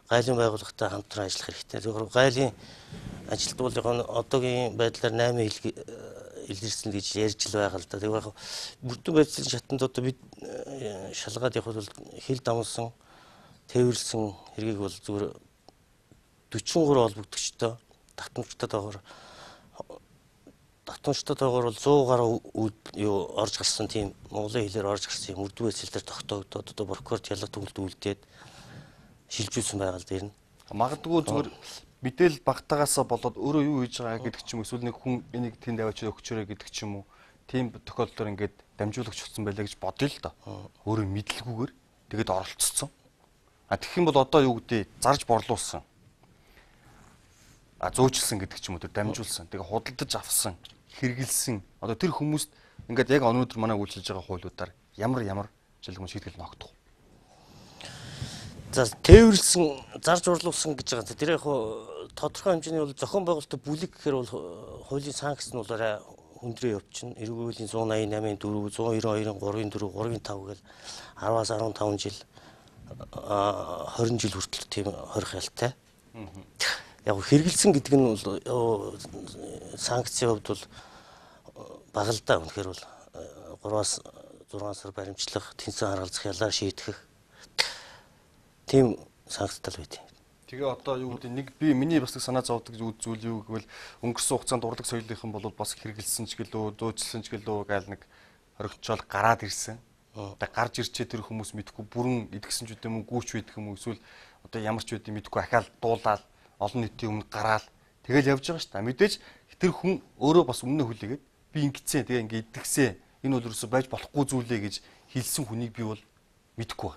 [SPEAKER 1] гайлын байгууллагатай хамтран ажиллах хэрэгтэй. Тэгэхээр гайлын ажилт бол яг одоогийн байдлаар 8 хил илэрсэн гэж ярьж л байгаа л да. Тэгэхээр мөрдөн байцлын шатанд одоо бид шалгаад явах бол хил давсан, тээвэрлсэн хэргийг бол зүгээр 43 холбогдогчтой татамжтай доогоор бол 100 гаруй юу орж гарсан тийм Монголын хэлээр орж гарсан юм мөрдөн байцлаар тогтоогдоод одоо прокурорт ялга төгөлд үлдээд шилжүүлсэн байгаа л дээр нь. Магадгүй зүгээр мэдээлэл багтаагаасаа болоод өөрөө юу хийж байгаа гэдэг ч юм уу эсвэл нэг хүн энийг тэнд аваач өгчөөрэй гэдэг ч юм уу тийм тохиолдолд ингээд дамжуулагч болсон байлаа гэж бодъё л доо. Өөрөө мэдлгүйгээр тэгээд оролцсон. Тэгэх юм бол одоо юу гэдэг зарж борлуулсан. Зөөчилсөн гэдэг ч юм уу тэр дамжуулсан. Тэгээ худалдаж авсан, хэрэгэлсэн. Одоо тэр хүмүүст ингээд яг өнөөдөр манай үйлчилж байгаа хуулиудаар ямар жилгэн шийтгэл ногдох.
[SPEAKER 3] За тээвэрлсэн, зарж урлуулсан гэж байгаа. Тэр яг тодорхой хэмжээний бол зохион байгуулалтын бүлэг гэхээр бол хуулийн санкц нь бол арай хүндрээ явчихна. Эрүүл мэндийн 188-ын 4, 192-ын 3-ын 4, 3-ын 5 гэл 10-аас 15 жил 20 жил хүртэл тийм хорих ялтай. Яг хэрэгэлсэн гэдэг нь бол санкцийн хувьд бол бага л да. Үнэхээр бол 3-аас 6 сар баримтлах, тэнцэн харгалзах ялаар шийтгэх тийм санагдтал байд.
[SPEAKER 1] Тэгээ одоо юу гэдэг нэг би миний бас санаа зовдөг зүйл юу гэвэл өнгөрсөн хугацаанд урлаг соёлынхан бол бас хэрэгэлсэн ч гэлөө, зөөчлсөн ч гэлөө гайл нэг хоригчол гараад ирсэн. Одоо гарч ирчээ тэр хүмүүс мэдхгүй бүрэн идгсэн ч үгүй юм гүүч байдаг юм уу эсвэл одоо ямар ч үгүй мэдхгүй ахаал дуулаад олон нийтийн өмнө гараал тэгэл явж байгаа шүү дээ. Мэдээж тэр хүн өөрөө бас өмнө хүлээгээд би ингэцээ тэгээ ингээ идгсэн энэ бол ерөөсөй байж болохгүй зүйлээ гэж хэлсэн хүнийг би бол мэдхгүй.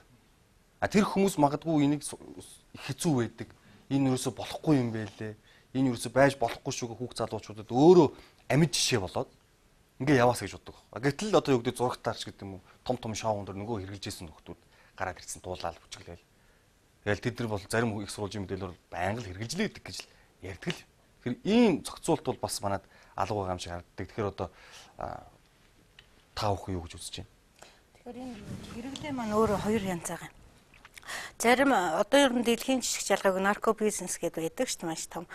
[SPEAKER 1] А тэр хүмүүс магадгүй энийг хэцүү байдаг. Энэ ерөөсөй болохгүй юм байлээ. Энэ ерөөсөй байж болохгүй шүү гэх хүүхд залуучуудад өөрөө амьд жишээ болоод ингээ яваас гэж боддог. Гэтэл одоо юу гэдэг зурагтаарч гэдэг юм уу том шоунд нөгөө хэрэгжилжсэн нөхдүүд гараад ирсэн дуулаад бүжиглээл. Тэгэл тэд нар бол зарим их сурвалжийн мэдээлэлээр байнга л хэрэгжилээдэг гэж ярьдаг л. Тэгэхээр ийм зохицуулт бол бас манад алга байгаа юм шиг харагддаг. Тэгэхээр одоо та бүхэн юу гэж үзэж байна?
[SPEAKER 19] Тэгэхээр энэ хэрэглээ маань өөрөө хоёр янз байгаа юм. Зарим одоо ер нь дэлхийн жишг жалгааг нарко бизнес гэдэг байдаг шүү дээ маш том.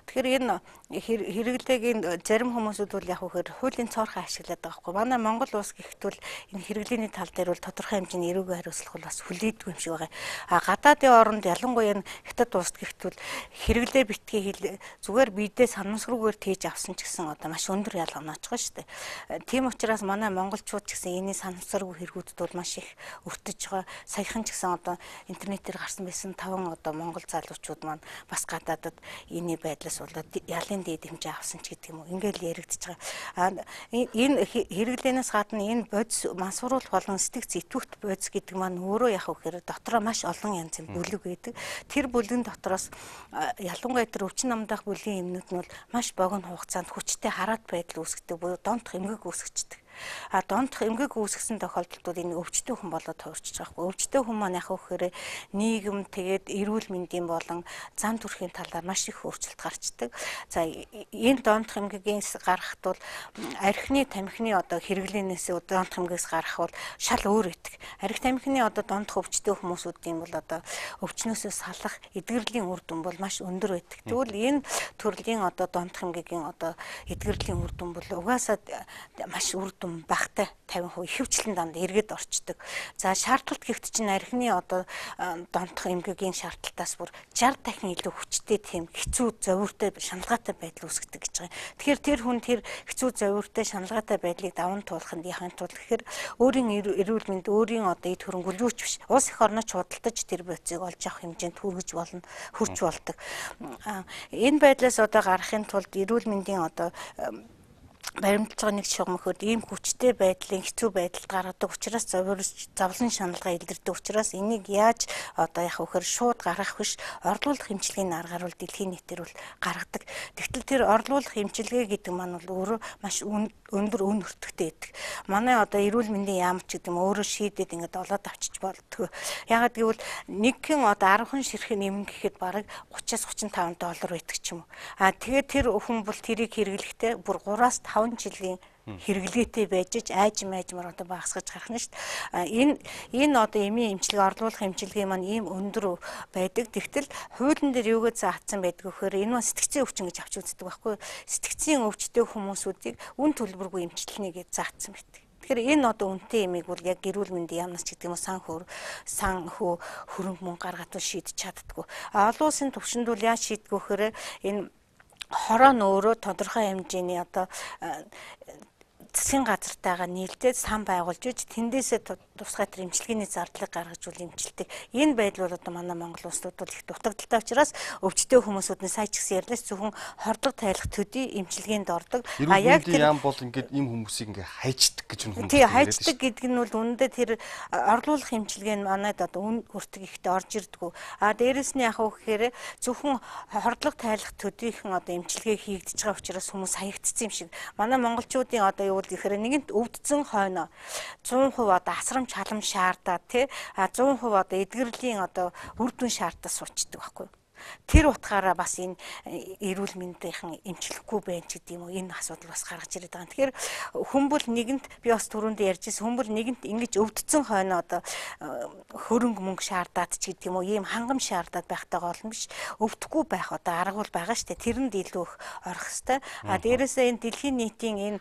[SPEAKER 19] Тэгэхээр энэ хэрэглээг зарим хүмүүсүүд бол яг үхээр хуулийн цоорхоо ашиглаад байгаа хгүй. Манай Монгол улс гэхтвэл энэ хэрэглээний тал дээр бол тодорхой хэмжээний эрүүгийн хариуцлага бол бас хүлээдгүй юм шиг байгаа. Гадаадын оронд ялангуяа хятад улсд гэхтвэл хэрэглээ битгий зүгээр биедээ санамсруугаар тээж авсан ч гэсэн одоо маш өндөр ялгаа ноцгоо шүү дээ. Тийм учраас манай монголчууд ч гэсэн энэний санамсрууг хэрэгүүдэд бол маш их өртөж байгаа. Саяхан ч гэсэн одоо интернетээр гарсан байсан 5 одоо монгол залуучууд маань бас гадаадад энэ байдлаас болоод ялын дээд хэмжээ авсан ч гэдэг юм уу ингээл яригдчихэж байгаа. Энэ хэрэглэнээс гадна энэ бодис мансууруулах болон сэтгц итвэхт бодис гэдэг маань өөрөө яг үхээр дотроо маш олон янзын бүлэг байдаг. Тэр бүлгийн дотроос ялангуяа тэр өвчин намдах бүлгийн юмнууд нь бол маш богино хугацаанд хүчтэй хараат байдал үүсгдэг буюу донтох эмгэг үүсгэж донтох эмгэг үүсгэсэн тохиолдолд энэ өвчтөе хүн болоод тойрчж байгаа хгүй. Өвчтөе хүн маань яг хөөхөр нийгэм тэгээд эрүүл мэндийн болон зан төрхийн талаар маш их өөрчлөлт гарчдаг. За энэ донтох эмгэгээс гарахт бол архины тамхины одоо хэрэглэнээс донтох эмгэгээс гарах бол шал өөр байдаг. Архи тамхины одоо донтох өвчтөе хүмүүсүүдийн бол одоо өвчнөөсөө салах эдгэрлийн үр дүн бол маш өндөр байдаг. Тэгвэл энэ төрлийн одоо донтох эмгэгийн одоо эдгэрлийн үр дүн бол угаасаа маш үр дүн багтай 50% ихэвчлэн дандаа эргээд орчдөг. За шаардлт гэхт чинь архины одоо донтох эмгэгийн шаардлагатаас бүр 60 дахин илүү хүчтэй тийм хэцүү зовиртой шаналгаатай байдал үүсгдэг гэж байгаа. Тэгэхээр тэр хүн тэр хэцүү зовиртой шаналгаатай байдлыг даван туулахын яхын тулд тэгэхээр өөрийн эрүүл мэнд өөрийн одоо эд хөрөнгөлөөч биш. Улс их орнод худалдаж тэр бодисыг олж авах хэмжээнд хүрч болдог. Энэ байдлаас одоо гарахын тулд эрүүл мэндийн одоо баримтлж байгаа нэг шугамхөд ийм хүчтэй байдлын хэцүү байдалд гаргадаг учраас зовлон шаналгаа илэрдэг учраас энийг яаж одоо яг вөхөр шууд гаргах биш орлуулах хэмжлэгийн аргаар бол дэлхийн нийтээр бол гаргадаг. Тэгтэл тэр орлуулах хэмжлэгээ гэдэг маань бол өөрөө маш өндөр үн хөртөгтэй байдаг. Манай одоо эрүүл мэндийн яамч гэдэг юм өөрөө шийдээд ингээд олоод авчиж болдгоо. Ягаад гэвэл нэг хэн одоо 10 ширхэг нэмнэ гэхэд бараг 30-35 доллар байдаг ч юм уу. Тэгээд тэр хүн бол тэрийг хэрэглэхдээ бүр 3-5 жилийн хэрэглээтэй байж айжмаар одоо багасгаж гарах нь шүү дээ. Энэ одоо эмийн эмчилгээ орлуулах эмчилгээ маань ийм өндөр байдаг. Тэгтэл хуулийн дээр юугаар заагдсан байдаг вэхээр энэ маань сэтгцийн өвчин гэж авч үздэг байхгүй. Сэтгцийн өвчтэй хүмүүсүүдийг үн төлбөргүй эмчилнэ гэж заагдсан байдаг. Тэгэхээр энэ одоо үнэтэй эмийг бол яг эрүүл мэндийн яамнаас ч гэдэг юм уу санхүү хөрөнгө мөнгө гаргаад шийдэж чаддаггүй. Олон улсын түвшинд бол яаж шийддэг вэхээр энэ хороо нөөрөө тодорхой хэмжээний одоо засгийн газартайгаа нийлдээд сан байгуулж иж тэндээсээ тусгай тэр эмчилгээний зардлыг гаргаж үл эмчилдэг. Энэ байдал бол одоо манай Монгол улсууд бол их дутагдaltaй учраас өвчтөе хүмүүсүүдний сая ч гэсэн ярьлаас зөвхөн хордлого тайлах төдий эмчилгээнд ордог.
[SPEAKER 1] Яг тэр яам бол ингээд ийм хүмүүсийг ингээд хайчдаг гэж хүмүүс.
[SPEAKER 19] Тий, хайчдаг гэдэг нь бол үүндээ тэр орлуулах эмчилгээ нь манайд одоо үн хүртэг ихтэй орж ирдэггүй. Дээрэс нь яг үхээр зөвхөн хордлого тайлах төдийхэн одоо эмчилгээ хийгдэж байгаа учраас хүмүүс хаягдсан юм шиг. Манай монголчуудын одоо юу гэхээр нэгэнт өвдсөн хойно 100% одоо асрамж халамж шаардаа тий 100% одоо эдгэрлийн одоо үр дүн шаардаа суучдаг байхгүй. Тэр утгаараа бас энэ эрүүл мэндийнхэн эмчлэхгүй байх ч гэдэг юм уу энэ асуудал бас гаргаж ирээд байгаа. Тэгэхээр хүмбэл нэгэнт би бас түрүүнд ярьжсэн хүмбэл нэгэнт ингэж өвдсөн хойно одоо хөрөнгө мөнгө шаардаад ч гэдэг юм уу ийм хангам шаардаад байхтайгаа олон биш өвдөхгүй байх одоо арга бол байгаа шүү дээ. Тэрэнд илүү их орох хэвээр. А дээрээсээ энэ дэлхийн нийтийн энэ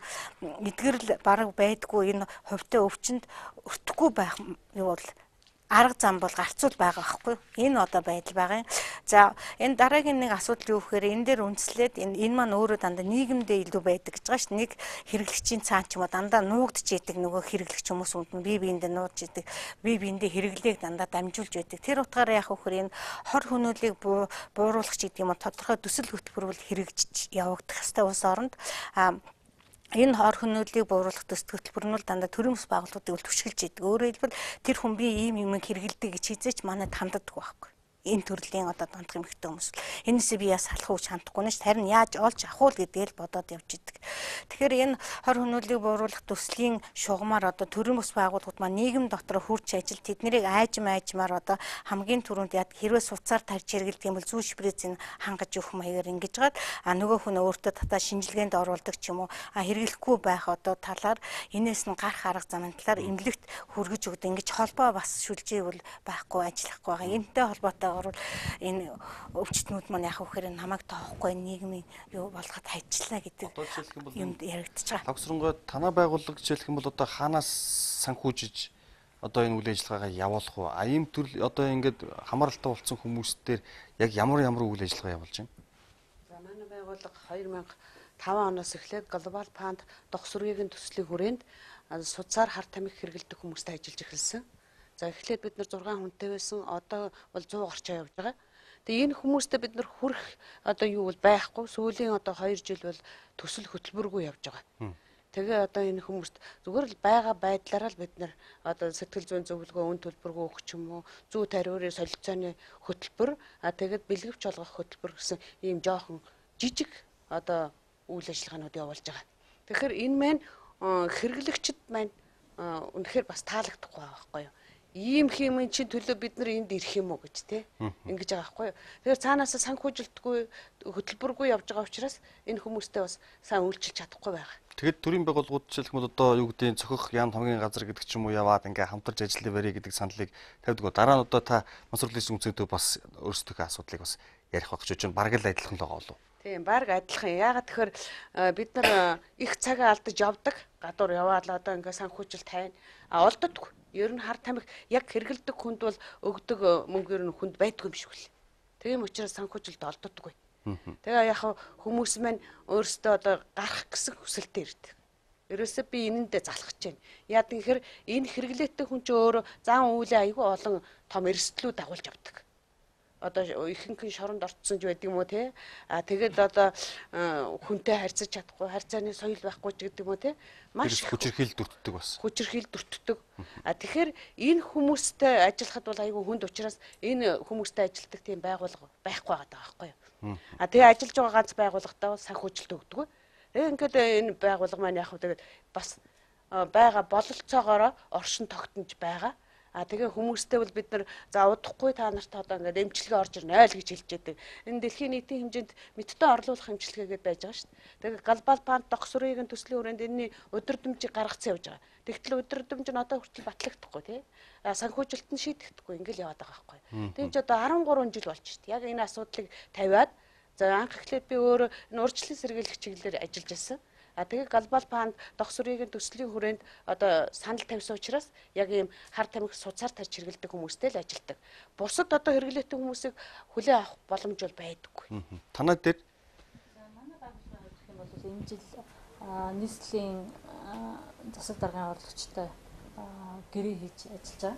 [SPEAKER 19] эдгэрэл бараг байдгүй энэ хувьтай өвчнөд өртөхгүй байх юу бол арга зам бол гарцуул байгаа байхгүй. Энэ одоо байдал байгаа юм. За энэ дараагийн нэг асуудал юу гэхээр энэ дээр үндэслээд энэ маань өөрөө дандаа нийгэмдээ илүү байдаг гэж байгаа шүү дээ. Нэг хэрэглэгчийн цаан ч юм уу дандаа нуугдж идэг нөгөө хэрэглэгч хүмүүс үнд бие биендээ нууж идэг. Бие биендээ хэрэглээг дандаа дамжуулж байдаг. Тэр утгаараа яах вэ гэхээр энэ хор хөнөөлийг бууруулах ч гэдэг юм уу тодорхой төсөл хөтөлбөр хэрэгжиж явагдах хэвээр улс оронд энэ хор хөнөөлийг бууруулах төсөл хөтөлбөр нь бол дандаа төрийн бас байгууллагуудыг төвшгөлж идэг. Өөрөөр хэлбэл тэр хүн би ийм юм хэрэгэлдэг гэж хизээч манайд ханддаг байхгүй. Энэ төрлийн одоо донтох эмэгтэй хүмүүс. Энэсээ би яас салах уу чандахгүй нэ харин яаж олж авах уу гэдгээл бодоод явж идэг. Тэгэхээр энэ хор хөнөөлийг бууруулах төслийн шугамар одоо төрийн бас байгууллагууд маань нийгэм дотор хурц ажил тэднийг айжмаар одоо хамгийн түрүүнд яд хэрвээ суцаар тарж хэрэгэлдэг юм бол зүү шприц нь хангаж өгөх маягаар ингэж гад нөгөө хүн өөртөө татаа шинжилгээнд оруулдаг ч юм уу хэрэглэхгүй байх одоо талаар энэс нь гарах арга замын талаар эмнэлэгт хүргэж өгдөг ингэж холбоо бас шүлжээвэл байхгүй ажиллахгүй байгаа. Энэтэй холбоотой энэ өвчтнүүд маань яах вэ гэхээр намайг тоохгүй нийгмийн юу болгоход ажиллана гэдэг юмд яригдчих байгаа.
[SPEAKER 1] Тогсронгой танаа байгууллага жишээлх юм бол одоо хаанаас санхүүжиж одоо энэ үйл ажиллагаагаа явуулах уу? Ийм төрөл одоо ингээд хамааралтай болсон хүмүүстээр яг ямар үйл ажиллагаа явуулж байна?
[SPEAKER 4] За манай байгууллага 2005 оноос эхлээд Global Fund дохсургийн төслийн хүрээнд судсаар хар тамхи хэрэглэдэг хүмүүстэй ажиллаж эхэлсэн. За эхлээд бид нар 6 хүнтэй байсан. Одоо бол 100 гарчаа явж байгаа. Тэгээ энэ хүмүүстэй бид нар хүрэх одоо юу бол байхгүй. Сүүлийн одоо 2 жил бол төсөл хөтөлбөргүй явж байгаа. Тэгээ одоо энэ хүмүүст зүгээр л байгаа байдлаараа л бид нар одоо сэтгэл зүйн зөвлөгөө өн төлбөргүй өгөх ч юм уу, зүй тариурын солилцооны хөтөлбөр, тэгээд бэлгэвч олгох хөтөлбөр гэсэн ийм жоохон жижиг одоо үйл ажиллагаанууд явуулж байгаа. Тэгэхээр энэ маань хэрэглэгчд маань үнэхээр бас таалагдахгүй байгаа байхгүй юу? Ийм хэмээн чинь төлөө бид нар энд ирэх юм уу гэж те ингэж байгаа байхгүй юу. Тэгэхээр цаанаасаа санхүүжилтгүй хөтөлбөргүй явж байгаа учраас энэ хүмүүстэй бас сайн үйлчилж чадахгүй байгаа.
[SPEAKER 1] Тэгэд төрийн байгууллагууд жишээлх юм бол одоо юу гэдэг нь цохих яам хамгийн газар гэдэг ч юм уу яваад ингээ хамтарч ажиллая барэ гэдэг саналыг тавьдаг. Дараа нь одоо та Мансууруулын үнцэнтэй бас өөрсдийнхөө асуудлыг бас ярих байх гэж байна. Бараг л адилхан л байгаа болов.
[SPEAKER 4] Тийм бараг адилхан. Яагаад тэгэхээр бид нар их цагаа алдаж явдаг. Гадуур яваад л одоо ингээ санхүүжилт тайна. Олддоггүй. Ер нь хар тамхи яг хэрэгэлдэг хүнд бол өгдөг мөнгөөр нь хүнд байдгүй юм шиг үл. Тийм учраас санхүүжилт олддоггүй. Тэгээ яг хүмүүс маань өөрсдөө одоо гарах гэсэн хүсэлтэй ирдэг. Ерөөсөө би энэндээ залхаж байна. Яа гэхээр энэ хэрэглээтэй хүн ч өөрөө зан үйлээ айгүй олон том эрсдлүүд дагуулж авдаг. Одоо ихэнх шоронд орцсон ч байдаг юм уу те. Тэгээд одоо хүнтэй харьцаж чадахгүй, харьцааны соёл байхгүй ч гэдэг юм уу те. Маш
[SPEAKER 1] хүчирхийлэл дүртдэг бас.
[SPEAKER 4] Хүчирхийлэл дүртдэг. Тэгэхээр энэ хүмүүстэй ажиллахад бол айгүй хүнд учраас энэ хүмүүстэй ажилтдаг тийм байгууллага байхгүй байгаа байхгүй юу. Тэгээ ажиллаж байгаа ганц байгууллагатай бол санхүүжилт өгдөг. Тэгээ ингээд энэ байгууллага маань яг тэгээд бас байгаа бололцоогоор оршин тогтнож байгаа. Тэгээ хүмүүстэй бол бид нар за удахгүй та нарт одоо ингээд эмчилгээ орж ирнэ ойл гэж хэлж яадаг. Энэ дэлхийн нийтийн хэмжээнд мэдтэй орлуулах эмчилгээгээд байж байгаа шүү дээ. Тэгээ Global Fund дохсурын төслийн хүрээнд энэний өдөрдөмжийг гаргацсан явж байгаа. Тэгтэл өдөрдөмж нь одоо хүртэл батлагдахгүй тий. Санхүүжилт нь шийдэгдэхгүй ингээл яваад байгаа байхгүй. Тэгээ ч одоо 13 жил болж шүү дээ. Яг энэ асуудлыг тавиад за анх эхлээд би өөрөө энэ урьдчилан сэргийлэх чиглэлээр ажиллаж байсан. Тэгээ Global Fund дохсурын төслийн хүрээнд одоо санал тавьсан учраас яг ийм хар тамхи суцаар тарж хэрэглэдэг хүмүүстэй л ажилдаг. Бусад одоо хэрэглээтэй хүмүүсийг хүлээн авах боломж бол байдаггүй.
[SPEAKER 1] Танай дээр
[SPEAKER 2] манай байгууллага гэх юм бол энэ жил нийслэлийн засаг даргын орлогчтой гэрээ хийж ажиллаж байгаа.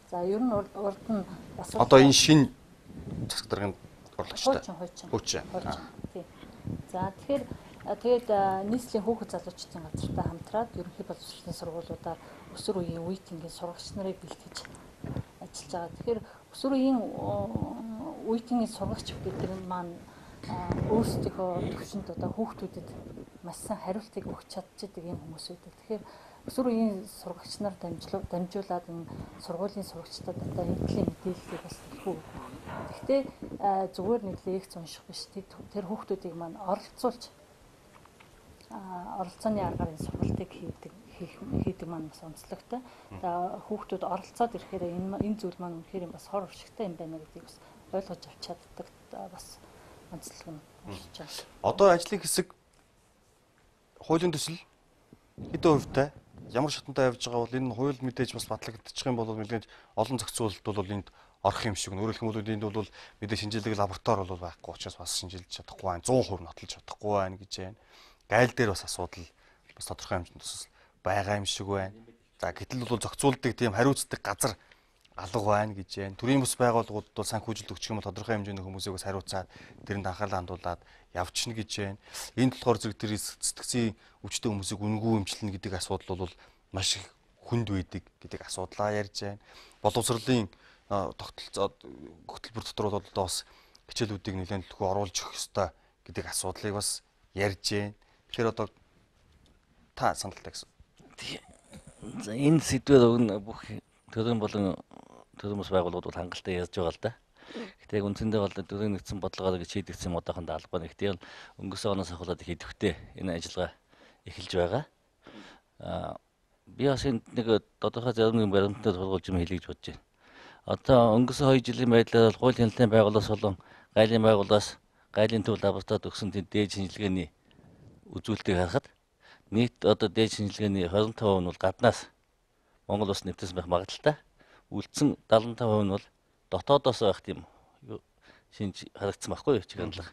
[SPEAKER 2] За ер нь урд нь бас
[SPEAKER 1] одоо энэ шинэ засаг даргын орлогчтой.
[SPEAKER 2] Хуучин. Тийм. За тэгээд нийслэлийн хүүхэд залуучдын газартай хамтраад ерөнхий боловсролын сургуулиудаар өсвөр үеийн үеийнгийн сургагч нарыг бэлтгэж ажиллаж байгаа. Тэгэхээр өсвөр үеийн үеийнгийн сургагч гэдэг нь маань өөрсдийнхөө төвшөнд одоо хүүхдүүдэд маш сайн хариултыг өгч чадчихдаг юм хүмүүс үүдэг. Тэгэхээр өсвөр үеийн сургагч нар дамжуулаад энэ сургуулийн сурагчдад одоо эдлийн мэдээллийг бас хэлэх. Гэхдээ зүгээр нэг лекц унших биш. Тэр хүүхдүүдийг маань оролцуулж оролцооны аргаар энэ сургалтыг хийдэг маань бас онцлогтой. За хүүхдүүд оролцоод ирэхээр энэ зүйл маань үнэхээр бас хор уршигтай юм байна гэдгийг бас ойлгож авч чаддаг бас онцлог нь болж байна.
[SPEAKER 1] Одоо ажлын хэсэг хуулийн төсөл хэдэн хувьтай ямар шатантай явж байгаа бол энэ хууль мэдээж бас батлагдчих юм бол нэлээд олон зохицуулалт бол энд орох юм шиг. Өөрөөр хэлбэл энд бол мэдээ шинжилгээ лаборатори бол байхгүй учраас бас шинжилж чадахгүй байна. 100% нотолж чадахгүй байна гэж байна. Гайл дээр бас асуудал бас тодорхой хэмжээнд төсөл байгаа юм шиг байна. За гэтэл бол зохицуулдаг тийм хариуцдаг газар алга байна гэж байна. Төрийн бус байгууллагууд бол санхүүжилт өгчих юм бол тодорхой хэмжээний хүмүүсийг бас хариуцаад тэрэнд анхаарлаа хандуулад явчихна гэж байна. Энд болохоор зэрэг тэр сэтгцийн өвчтөе хүмүүсийг үнгүй эмчилнэ гэдэг асуудал бол маш их хүнд байдаг гэдэг асуудлаа ярьж байна. Боловсролын тогтолбор дотор бол одоо бас хичээлүүдийг нэлээд төлхөө оруулж өгөх ёстой гэдэг асуудлыг бас ярьж байна. Тэгэхээр одоо та саналтай гэсэн.
[SPEAKER 5] За энэ сэдвээр бүх төрийн болон төрийн бус байгууллагууд бол хангалттай ярьж байгаа л да. Гэхдээ яг үндсэндээ бол төрийн нэгдсэн бодлогоор гэж хийдэгдсэн одоохондоо албаны. Гэхдээ өнгөрсөн оноос ахуулаад их идэвхтэй энэ ажиллагаа эхэлж байгаа. Би бас нэг тодорхой зарим нэг баримттай тулгуулж юм хэлье гэж бодож байна. Одоо өнгөрсөн 2 жилийн байдлаар хууль хяналтын байгууллагаас болон гайлын байгууллагаас гайлын төв лабораторид өгсөн дээд шинжилгээний үзүүлэлтийг харахад нийт одоо дээд шинжилгээний 25% нь бол гаднаас Монгол улс нэвтэрсэн байх магадaltaй. Үлдсэн 75% нь бол дотоодоос байх тийм шинж харагдсан байхгүй юу чиг хандлага.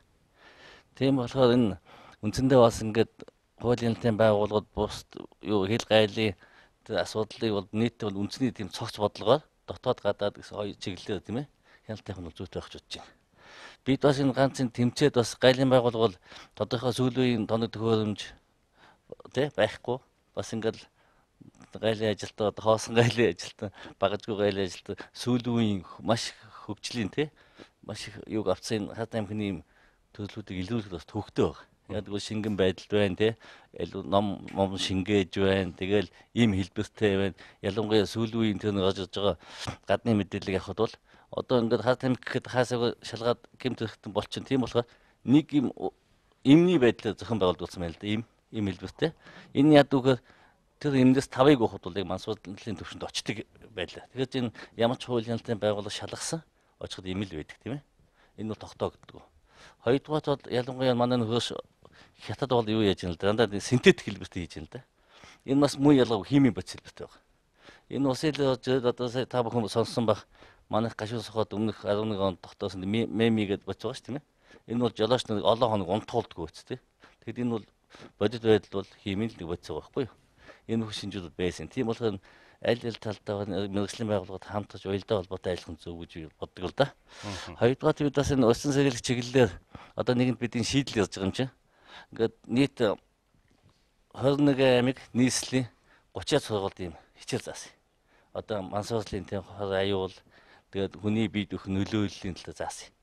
[SPEAKER 5] Тийм болохоор энэ үндсэндээ бас ингээд хууль хяналтын байгууллагууд бус хил гайлын асуудлыг бол нийтдээ бол үндсний тийм цогц бодлогоор дотоод гадаад гэсэн хоёр чиглэлээр тийм ээ хяналтынх нь зүйтэй байх гэж бодож байна. Бид бас энэ ганцын тэмцээд бас гайлын байгууллага бол тодорхой сүүлийн тоног төхөөрөмж тий байхгүй бас ингээд гайлын ажилтнууд хоосон гайлын ажилтан багажгүй гайлын ажилтан сүүлийн маш хөгжлийн тий маш их юг авцсан хат аймхны юм төслүүдийг илрүүлэх бас төвхтэй байна. Яг л шингэн байдалд байна тий ном шингээж байна. Тэгэл ийм хэлбэртэй байна. Ялангуяа сүүлийн тэр нэг гарч байгаа гадны мэдээлэл авахд бол одоо ингээд хат аймх гэхэд хаасаа шалгаад гэмт хэрэгтэн болчихно. Тийм болохоор нэг юм эмний байдлаар зохион байгуулагдсан байна л да. Ийм хэлбэртэй. Энэ яд үгээр тэр эмнээс 5-ыг авахд бол яг мансуудлын төвшөнд очдөг байлаа. Тэгэхээр энэ ямар ч хууль хяналтын байгууллага шалгасан очиход ийм л байдаг тийм ээ. Энэ бол тогтоогддог. Хоёрдугаар бол ялангуяа манай нөхөш хятад бол юу яаж юм л да. Дандаа синтетик хэлбэртэй хийж юм л да. Энэ бас муу ялгаагүй химийн бодис хэлбэртэй байна. Энэ усыг одоо та бүхэн сонссон байх манайх гашуун сохоод өмнөх 11 онд тогтоосон меми гэдээ боц байгаа ш тийм ээ. Энэ бол жолооч нэг олон хоног унтуулдаг үст тийм. Тэгэд энэ бол бодит байдал бол химийн л нэг боц байгаа байхгүй юу? Энэ бүх шинжүүд байсан. Тийм болохоор аль талдаа мэргэжлийн байгууллагууд хамтарч уялдаа холбоотой ажиллах зөв гэж боддог л да. Хоёрдугаар талаас энэ усан сэргийлэх чиглэлээр одоо нэгэнд бидний шийдэл ярьж байгаа юм чинь. Ингээд нийт 21 аймаг нийслэлийн 30-аад сургуульд ийм хичээл заасан. Одоо мансуурлын тийм аюул тэгээд хүний бие дэх нөлөөллийн талаар заасан.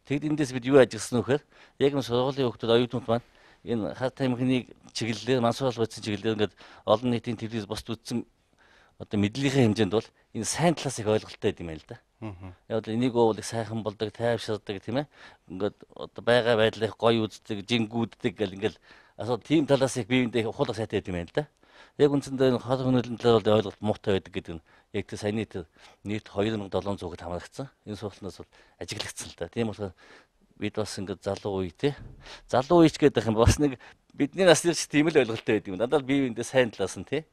[SPEAKER 5] Тэгэд эндээс бид юу ажигласан вэ гэхээр яг энэ сургуулийн хүүхдүүд оюутнууд маань энэ хат аймагны чиглэлээр мансуурал бодсон чиглэлээр ингээд олон нийтийн телевиз босд үзсэн одоо мэдлэгийн хэмжээнд бол энэ сайн талаас их ойлголттой юм байна л да. Яг л энийг бол их сайхан болдог, тайвширдаг тийм ээ. Ингээд одоо байгаа байдлыг гоё үздэг, жингүүддэг гэл ингээл асуу тийм талаас их биеиндээ ухуулах сайтай юм байна л да. Яг үндсэндээ хол хөнөөллийн талаар бол ойлголт муутай байдаг гэдэг нь яг тэр саяны нийт 2700-д хамрагдсан. Энэ сургалтнаас бол ажиглагдсан л да. Тийм болохоор бид бас ингээд залуу үе тий. Залуу үеч гэдэг юм бас нэг бидний насны ч тийм л ойлголттой байдаг юм. Дандаа биеиндээ сайн талаас нь тий.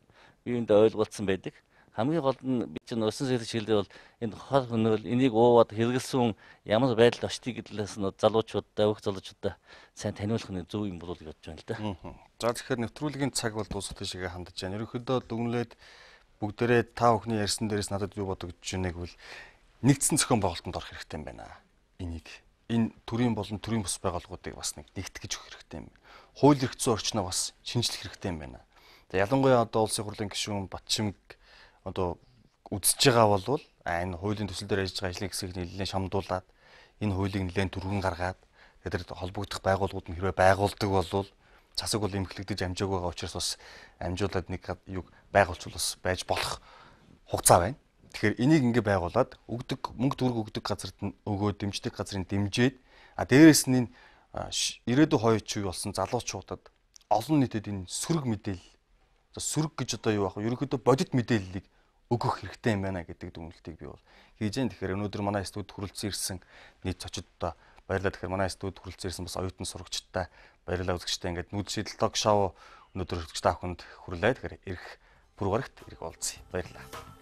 [SPEAKER 5] Биеиндээ ойлголцсон байдаг. Хамгийн гол нь бид чинь усан сэргийлэх чиглэлээр бол энэ хол хөнөөл энийг уугаад хэрэгэлсэн ямар байдалд очтгийг гэдлээс нь залуучуудаа, өөх залуучуудаа сайн таниулах нь зөв юм болов уу гэж бодож байна л да.
[SPEAKER 1] За тэгэхээр нэвтрүүлгийн цаг бол дуусах тийшээ хандаж байна. Ерөнхийдөө дүгнэлээд бүгдээрээ та бүхний ярьсан дээрээс надад юу бодогдож байна гэвэл нэгдсэн зохион байгуулалтанд орох хэрэгтэй юм байна. Энэ төрийн болон төрийн бус байгууллагуудыг бас нэгтгэж өгөх хэрэгтэй юм. Хууль эрх зүйн орчноо бас шинжлэх хэрэгтэй юм байна. За ялангуяа одоо улсын хурлын гишүүн Батчимг одоо үзэж байгаа бол энэ хуулийн төсөл дээр ажиллаж байгаа ажлын хэсгийг нэлээд шамдуулаад энэ хуулийг нэлээд түргэн гаргаад тэгээд холбогдох байгууллагууд нь хэрвээ байгуулдаг бол засаг бол эмхлэгдэж амжааг байгаа учраас бас амжуулаад нэг юг байгуулж бас байж болох хугацаа байна. Тэгэхээр энийг ингээ байгуулад мөнгө төгрөг өгдөг газарт нь өгөө дэмждэг газрын дэмжээд дээрэс нь ирээдүйн хойч үе болсон залуучуудад олон нийтэд энэ сөрөг мэдээлэл сөрөг гэж одоо юу байх вэ? Ерөнхийдөө бодит мэдээллийг өгөх хэрэгтэй юм байна гэдэг дүгнэлтийг би бол хийж байна. Тэгэхээр өнөөдөр манай студид хүрэлцэн ирсэн нийт зочдод баярлалаа. Тэгэхээр манай студид хүрэлцэн ирсэн бас оюутан сурагчтай баярлалаа үзэгчтэй ингээд нүүд шийдэл ток шоу өнөөдөр үзэгч та бүхэнд хүрлээ. Тэгэхээр ирэх бүр гарагт ирэх уулзъя. Баярлалаа.